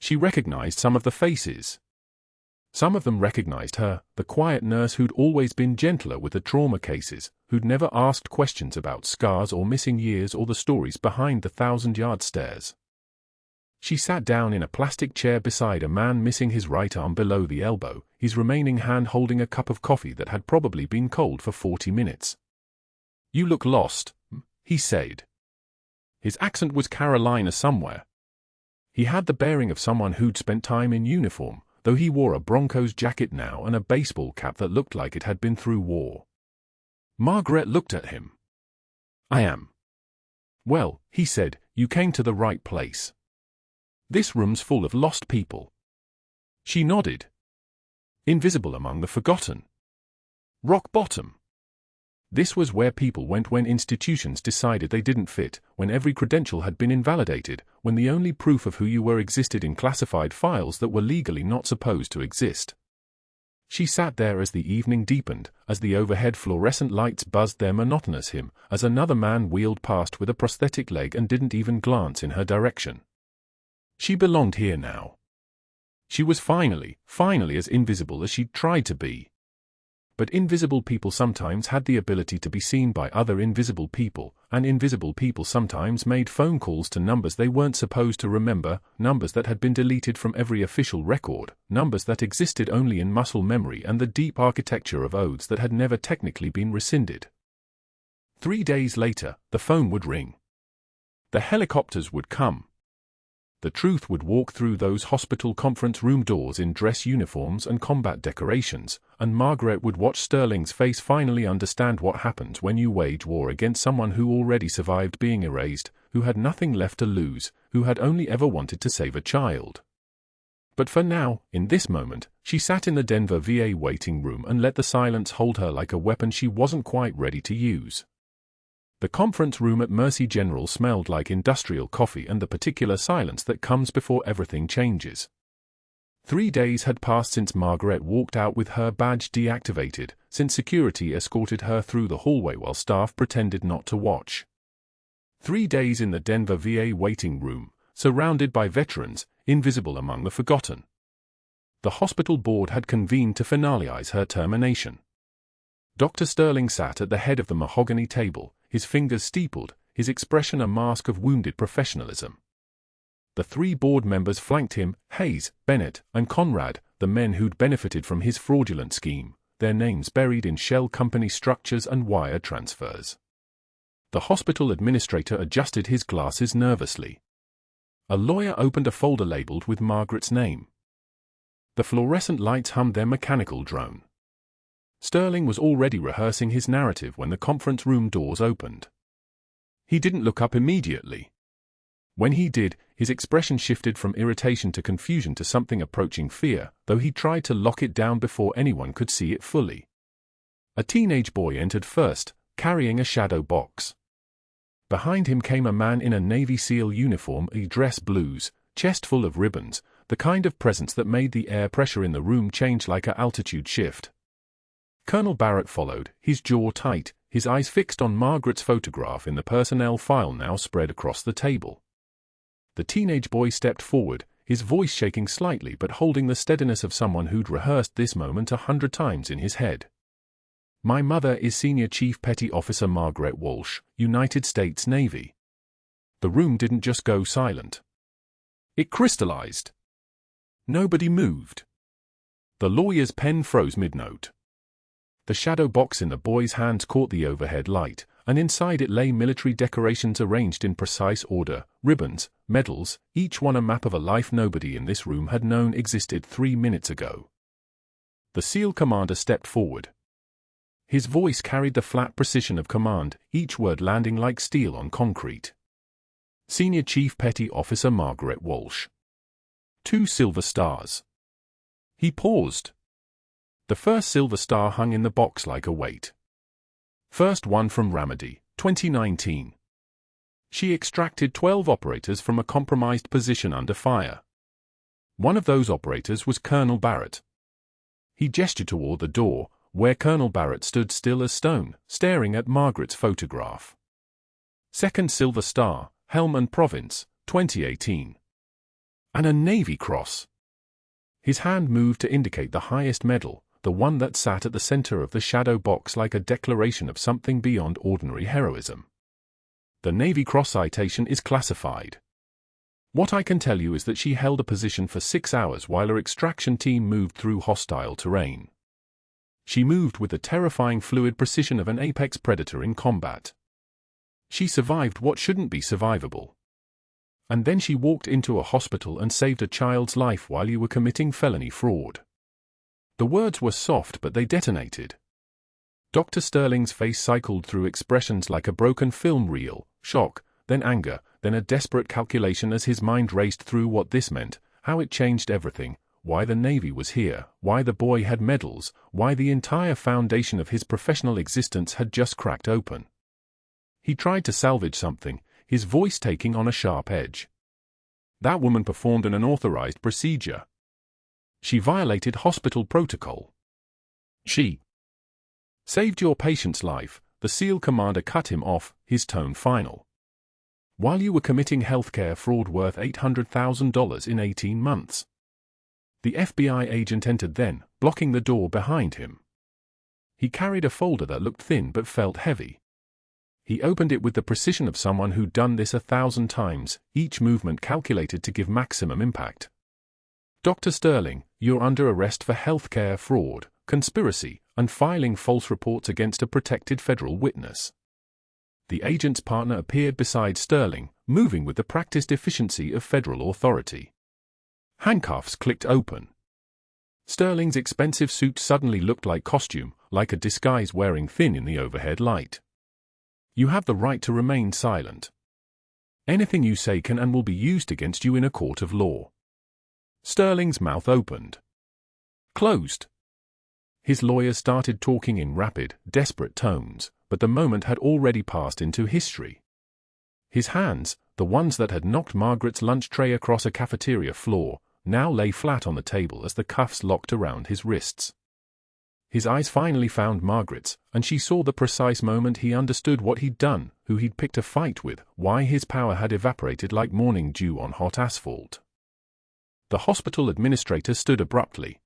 She recognized some of the faces. Some of them recognized her, the quiet nurse who'd always been gentler with the trauma cases, who'd never asked questions about scars or missing years or the stories behind the 1,000-yard stares. She sat down in a plastic chair beside a man missing his right arm below the elbow, his remaining hand holding a cup of coffee that had probably been cold for 40 minutes. "You look lost," he said. His accent was Carolina somewhere. He had the bearing of someone who'd spent time in uniform, though he wore a Broncos jacket now and a baseball cap that looked like it had been through war. Margaret looked at him. "I am." "Well," he said, "you came to the right place. This room's full of lost people." She nodded. Invisible among the forgotten. Rock bottom. This was where people went when institutions decided they didn't fit, when every credential had been invalidated, when the only proof of who you were existed in classified files that were legally not supposed to exist. She sat there as the evening deepened, as the overhead fluorescent lights buzzed their monotonous hymn, as another man wheeled past with a prosthetic leg and didn't even glance in her direction. She belonged here now. She was finally as invisible as she'd tried to be. But invisible people sometimes had the ability to be seen by other invisible people, and invisible people sometimes made phone calls to numbers they weren't supposed to remember, numbers that had been deleted from every official record, numbers that existed only in muscle memory and the deep architecture of oaths that had never technically been rescinded. 3 days later, the phone would ring. The helicopters would come. The truth would walk through those hospital conference room doors in dress uniforms and combat decorations, and Margaret would watch Sterling's face finally understand what happens when you wage war against someone who already survived being erased, who had nothing left to lose, who had only ever wanted to save a child. But for now, in this moment, she sat in the Denver VA waiting room and let the silence hold her like a weapon she wasn't quite ready to use. The conference room at Mercy General smelled like industrial coffee and the particular silence that comes before everything changes. 3 days had passed since Margaret walked out with her badge deactivated, since security escorted her through the hallway while staff pretended not to watch. 3 days in the Denver VA waiting room, surrounded by veterans, invisible among the forgotten. The hospital board had convened to finalize her termination. Dr. Sterling sat at the head of the mahogany table, his fingers steepled, his expression a mask of wounded professionalism. The 3 board members flanked him, Hayes, Bennett, and Conrad, the men who'd benefited from his fraudulent scheme, their names buried in shell company structures and wire transfers. The hospital administrator adjusted his glasses nervously. A lawyer opened a folder labeled with Margaret's name. The fluorescent lights hummed their mechanical drone. Sterling was already rehearsing his narrative when the conference room doors opened. He didn't look up immediately. When he did, his expression shifted from irritation to confusion to something approaching fear, though he tried to lock it down before anyone could see it fully. A teenage boy entered first, carrying a shadow box. Behind him came a man in a Navy SEAL uniform, a dress blues, chest full of ribbons, the kind of presence that made the air pressure in the room change like an altitude shift. Colonel Barrett followed, his jaw tight, his eyes fixed on Margaret's photograph in the personnel file now spread across the table. The teenage boy stepped forward, his voice shaking slightly but holding the steadiness of someone who'd rehearsed this moment 100 times in his head. "My mother is Senior Chief Petty Officer Margaret Walsh, United States Navy." The room didn't just go silent. It crystallized. Nobody moved. The lawyer's pen froze mid-note. The shadow box in the boy's hands caught the overhead light, and inside it lay military decorations arranged in precise order, ribbons, medals, each one a map of a life nobody in this room had known existed 3 minutes ago. The SEAL commander stepped forward. His voice carried the flat precision of command, each word landing like steel on concrete. "Senior Chief Petty Officer Margaret Walsh. 2 silver stars." He paused. The first silver star hung in the box like a weight. First one from Ramadi, 2019. She extracted 12 operators from a compromised position under fire. One of those operators was Colonel Barrett. He gestured toward the door, where Colonel Barrett stood still as stone, staring at Margaret's photograph. Second silver star, Helm and Province, 2018. And a Navy Cross. His hand moved to indicate the highest medal, the one that sat at the center of the shadow box like a declaration of something beyond ordinary heroism. The Navy Cross citation is classified. What I can tell you is that she held a position for 6 hours while her extraction team moved through hostile terrain. She moved with the terrifying fluid precision of an apex predator in combat. She survived what shouldn't be survivable. And then she walked into a hospital and saved a child's life while you were committing felony fraud. The words were soft, but they detonated. Dr. Sterling's face cycled through expressions like a broken film reel, shock, then anger, then a desperate calculation as his mind raced through what this meant, how it changed everything, why the Navy was here, why the boy had medals, why the entire foundation of his professional existence had just cracked open. He tried to salvage something, his voice taking on a sharp edge. That woman performed an unauthorized procedure. She violated hospital protocol. She saved your patient's life. The SEAL commander cut him off, his tone final. While you were committing healthcare fraud worth $800,000 in 18 months. The FBI agent entered then, blocking the door behind him. He carried a folder that looked thin but felt heavy. He opened it with the precision of someone who'd done this 1,000 times, each movement calculated to give maximum impact. Dr. Sterling, you're under arrest for healthcare fraud, conspiracy, and filing false reports against a protected federal witness. The agent's partner appeared beside Sterling, moving with the practiced efficiency of federal authority. Handcuffs clicked open. Sterling's expensive suit suddenly looked like costume, like a disguise wearing thin in the overhead light. You have the right to remain silent. Anything you say can and will be used against you in a court of law. Sterling's mouth opened. Closed. His lawyer started talking in rapid, desperate tones, but the moment had already passed into history. His hands, the ones that had knocked Margaret's lunch tray across a cafeteria floor, now lay flat on the table as the cuffs locked around his wrists. His eyes finally found Margaret's, and she saw the precise moment he understood what he'd done, who he'd picked a fight with, why his power had evaporated like morning dew on hot asphalt. The hospital administrator stood abruptly.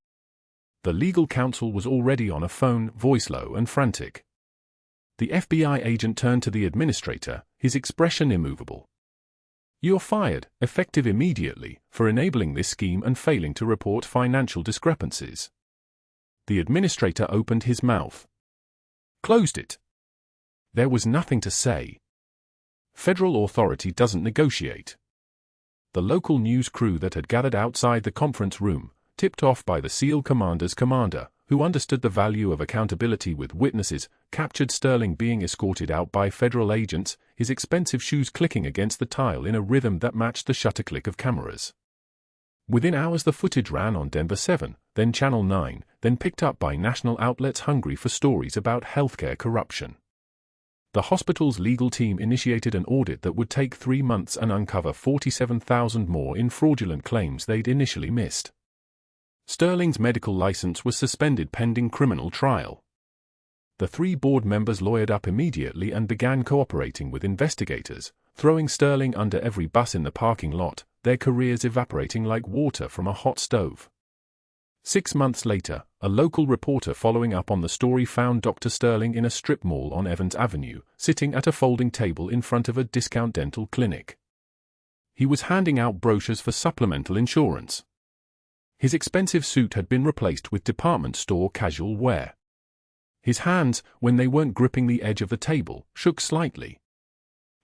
The legal counsel was already on a phone, voice low and frantic. The FBI agent turned to the administrator, his expression immovable. You're fired, effective immediately, for enabling this scheme and failing to report financial discrepancies. The administrator opened his mouth. Closed it. There was nothing to say. Federal authority doesn't negotiate. The local news crew that had gathered outside the conference room, tipped off by the SEAL commander's commander, who understood the value of accountability with witnesses, captured Sterling being escorted out by federal agents, his expensive shoes clicking against the tile in a rhythm that matched the shutter click of cameras. Within hours the footage ran on Denver 7, then Channel 9, then picked up by national outlets hungry for stories about healthcare corruption. The hospital's legal team initiated an audit that would take 3 months and uncover 47,000 more in fraudulent claims they'd initially missed. Sterling's medical license was suspended pending criminal trial. The 3 board members lawyered up immediately and began cooperating with investigators, throwing Sterling under every bus in the parking lot, their careers evaporating like water from a hot stove. 6 months later, a local reporter following up on the story found Dr. Sterling in a strip mall on Evans Avenue, sitting at a folding table in front of a discount dental clinic. He was handing out brochures for supplemental insurance. His expensive suit had been replaced with department store casual wear. His hands, when they weren't gripping the edge of the table, shook slightly.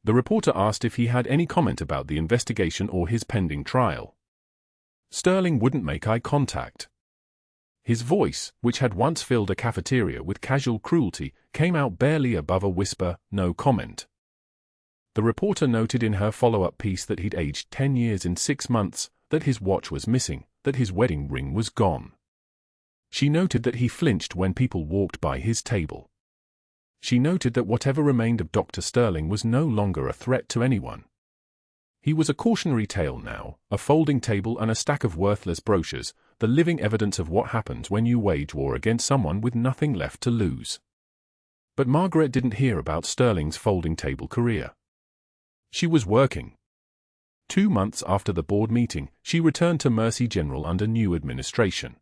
The reporter asked if he had any comment about the investigation or his pending trial. Sterling wouldn't make eye contact. His voice, which had once filled a cafeteria with casual cruelty, came out barely above a whisper, no comment. The reporter noted in her follow-up piece that he'd aged 10 years in 6 months, that his watch was missing, that his wedding ring was gone. She noted that he flinched when people walked by his table. She noted that whatever remained of Dr. Sterling was no longer a threat to anyone. He was a cautionary tale now, a folding table and a stack of worthless brochures, the living evidence of what happens when you wage war against someone with nothing left to lose. But Margaret didn't hear about Sterling's folding table career. She was working. 2 months after the board meeting, she returned to Mercy General under new administration.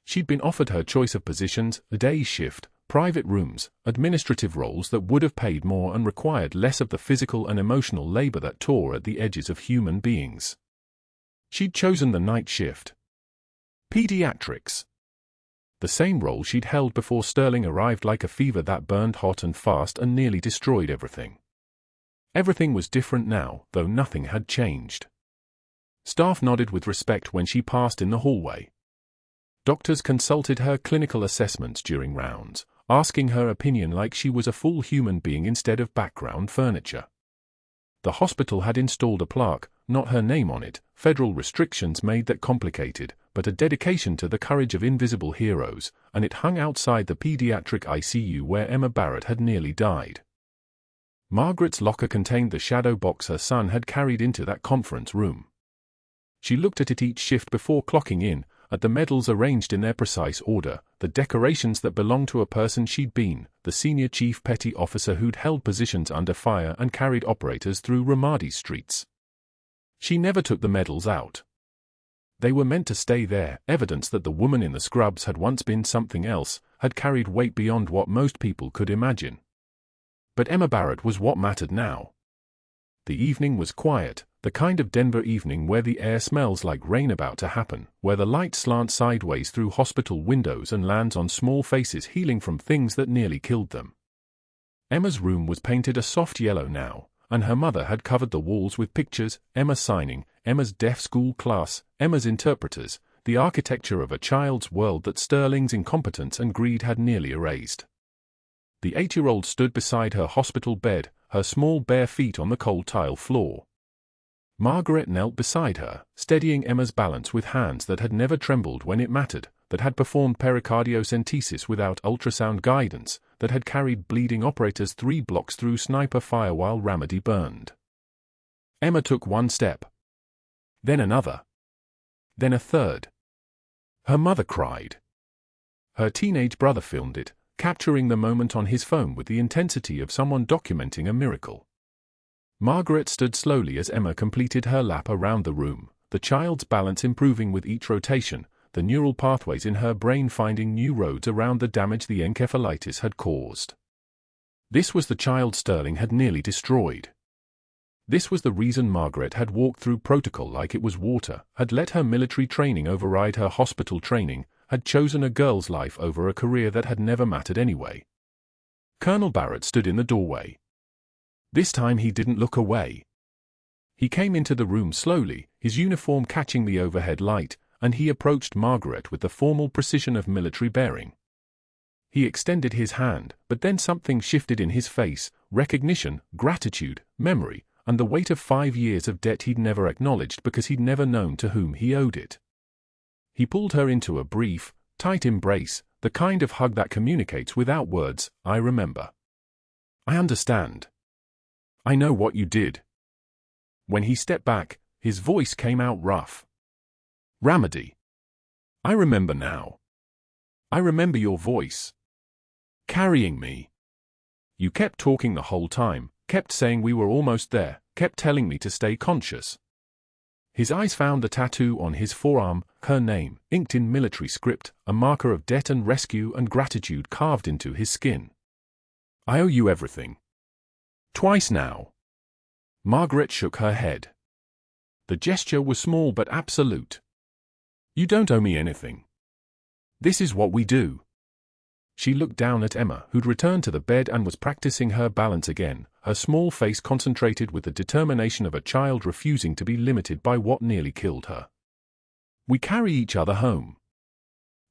She'd been offered her choice of positions, a day's shift, private rooms, administrative roles that would have paid more and required less of the physical and emotional labor that tore at the edges of human beings. She'd chosen the night shift. Pediatrics. The same role she'd held before Sterling arrived, like a fever that burned hot and fast and nearly destroyed everything. Everything was different now, though nothing had changed. Staff nodded with respect when she passed in the hallway. Doctors consulted her clinical assessments during rounds, asking her opinion like she was a full human being instead of background furniture. The hospital had installed a plaque, not her name on it. Federal restrictions made that complicated, but a dedication to the courage of invisible heroes, and it hung outside the pediatric ICU where Emma Barrett had nearly died. Margaret's locker contained the shadow box her son had carried into that conference room. She looked at it each shift before clocking in, at the medals arranged in their precise order, the decorations that belonged to a person she'd been, the senior chief petty officer who'd held positions under fire and carried operators through Ramadi streets. She never took the medals out. They were meant to stay there, evidence that the woman in the scrubs had once been something else, had carried weight beyond what most people could imagine. But Emma Barrett was what mattered now. The evening was quiet, the kind of Denver evening where the air smells like rain about to happen, where the light slants sideways through hospital windows and lands on small faces healing from things that nearly killed them. Emma's room was painted a soft yellow now, and her mother had covered the walls with pictures, Emma signing, Emma's deaf school class, Emma's interpreters, the architecture of a child's world that Sterling's incompetence and greed had nearly erased. The 8-year-old stood beside her hospital bed, her small bare feet on the cold tile floor. Margaret knelt beside her, steadying Emma's balance with hands that had never trembled when it mattered, that had performed pericardiocentesis without ultrasound guidance, that had carried bleeding operators 3 blocks through sniper fire while Ramadi burned. Emma took one step. Then another. Then a third. Her mother cried. Her teenage brother filmed it, capturing the moment on his phone with the intensity of someone documenting a miracle. Margaret stood slowly as Emma completed her lap around the room, the child's balance improving with each rotation, the neural pathways in her brain finding new roads around the damage the encephalitis had caused. This was the child Sterling had nearly destroyed. This was the reason Margaret had walked through protocol like it was water, had let her military training override her hospital training, had chosen a girl's life over a career that had never mattered anyway. Colonel Barrett stood in the doorway. This time he didn't look away. He came into the room slowly, his uniform catching the overhead light, and he approached Margaret with the formal precision of military bearing. He extended his hand, but then something shifted in his face, recognition, gratitude, memory, and the weight of 5 years of debt he'd never acknowledged because he'd never known to whom he owed it. He pulled her into a brief, tight embrace, the kind of hug that communicates without words. I remember. I understand. I know what you did. When he stepped back, his voice came out rough. Ramadi. I remember now. I remember your voice. Carrying me. You kept talking the whole time, kept saying we were almost there, kept telling me to stay conscious. His eyes found the tattoo on his forearm, her name, inked in military script, a marker of debt and rescue and gratitude carved into his skin. I owe you everything. Twice now. Margaret shook her head. The gesture was small but absolute. You don't owe me anything. This is what we do. She looked down at Emma, who'd returned to the bed and was practicing her balance again, her small face concentrated with the determination of a child refusing to be limited by what nearly killed her. We carry each other home.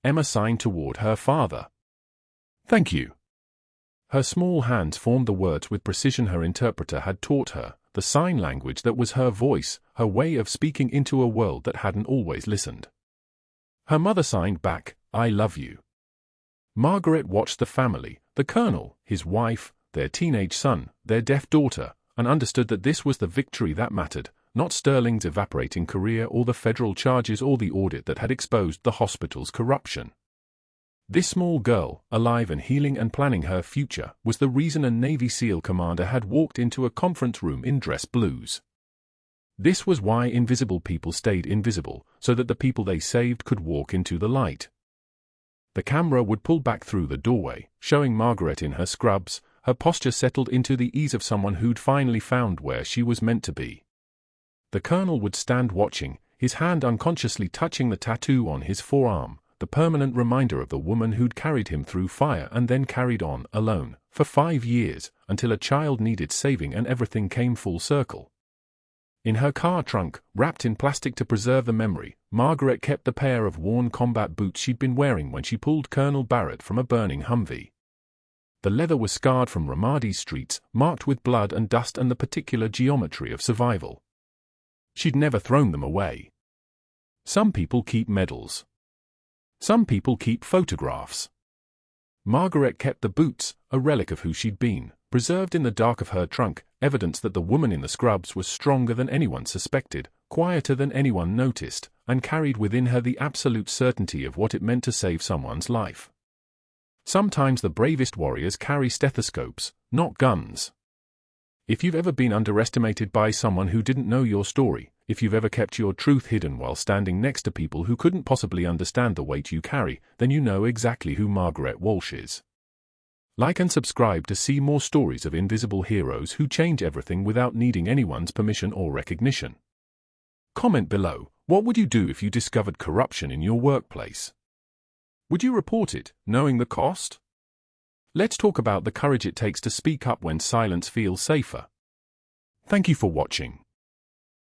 Emma signed toward her father. Thank you. Her small hands formed the words with precision her interpreter had taught her, the sign language that was her voice, her way of speaking into a world that hadn't always listened. Her mother signed back, I love you. Margaret watched the family, the colonel, his wife, their teenage son, their deaf daughter, and understood that this was the victory that mattered, not Sterling's evaporating career or the federal charges or the audit that had exposed the hospital's corruption. This small girl, alive and healing and planning her future, was the reason a Navy SEAL commander had walked into a conference room in dress blues. This was why invisible people stayed invisible, so that the people they saved could walk into the light. The camera would pull back through the doorway, showing Margaret in her scrubs, her posture settled into the ease of someone who'd finally found where she was meant to be. The Colonel would stand watching, his hand unconsciously touching the tattoo on his forearm, the permanent reminder of the woman who'd carried him through fire and then carried on, alone, for 5 years, until a child needed saving and everything came full circle. In her car trunk, wrapped in plastic to preserve the memory, Margaret kept the pair of worn combat boots she'd been wearing when she pulled Colonel Barrett from a burning Humvee. The leather was scarred from Ramadi's streets, marked with blood and dust and the particular geometry of survival. She'd never thrown them away. Some people keep medals. Some people keep photographs. Margaret kept the boots, a relic of who she'd been, preserved in the dark of her trunk, evidence that the woman in the scrubs was stronger than anyone suspected, quieter than anyone noticed, and carried within her the absolute certainty of what it meant to save someone's life. Sometimes the bravest warriors carry stethoscopes, not guns. If you've ever been underestimated by someone who didn't know your story, if you've ever kept your truth hidden while standing next to people who couldn't possibly understand the weight you carry, then you know exactly who Margaret Walsh is. Like and subscribe to see more stories of invisible heroes who change everything without needing anyone's permission or recognition. Comment below, what would you do if you discovered corruption in your workplace? Would you report it, knowing the cost? Let's talk about the courage it takes to speak up when silence feels safer. Thank you for watching.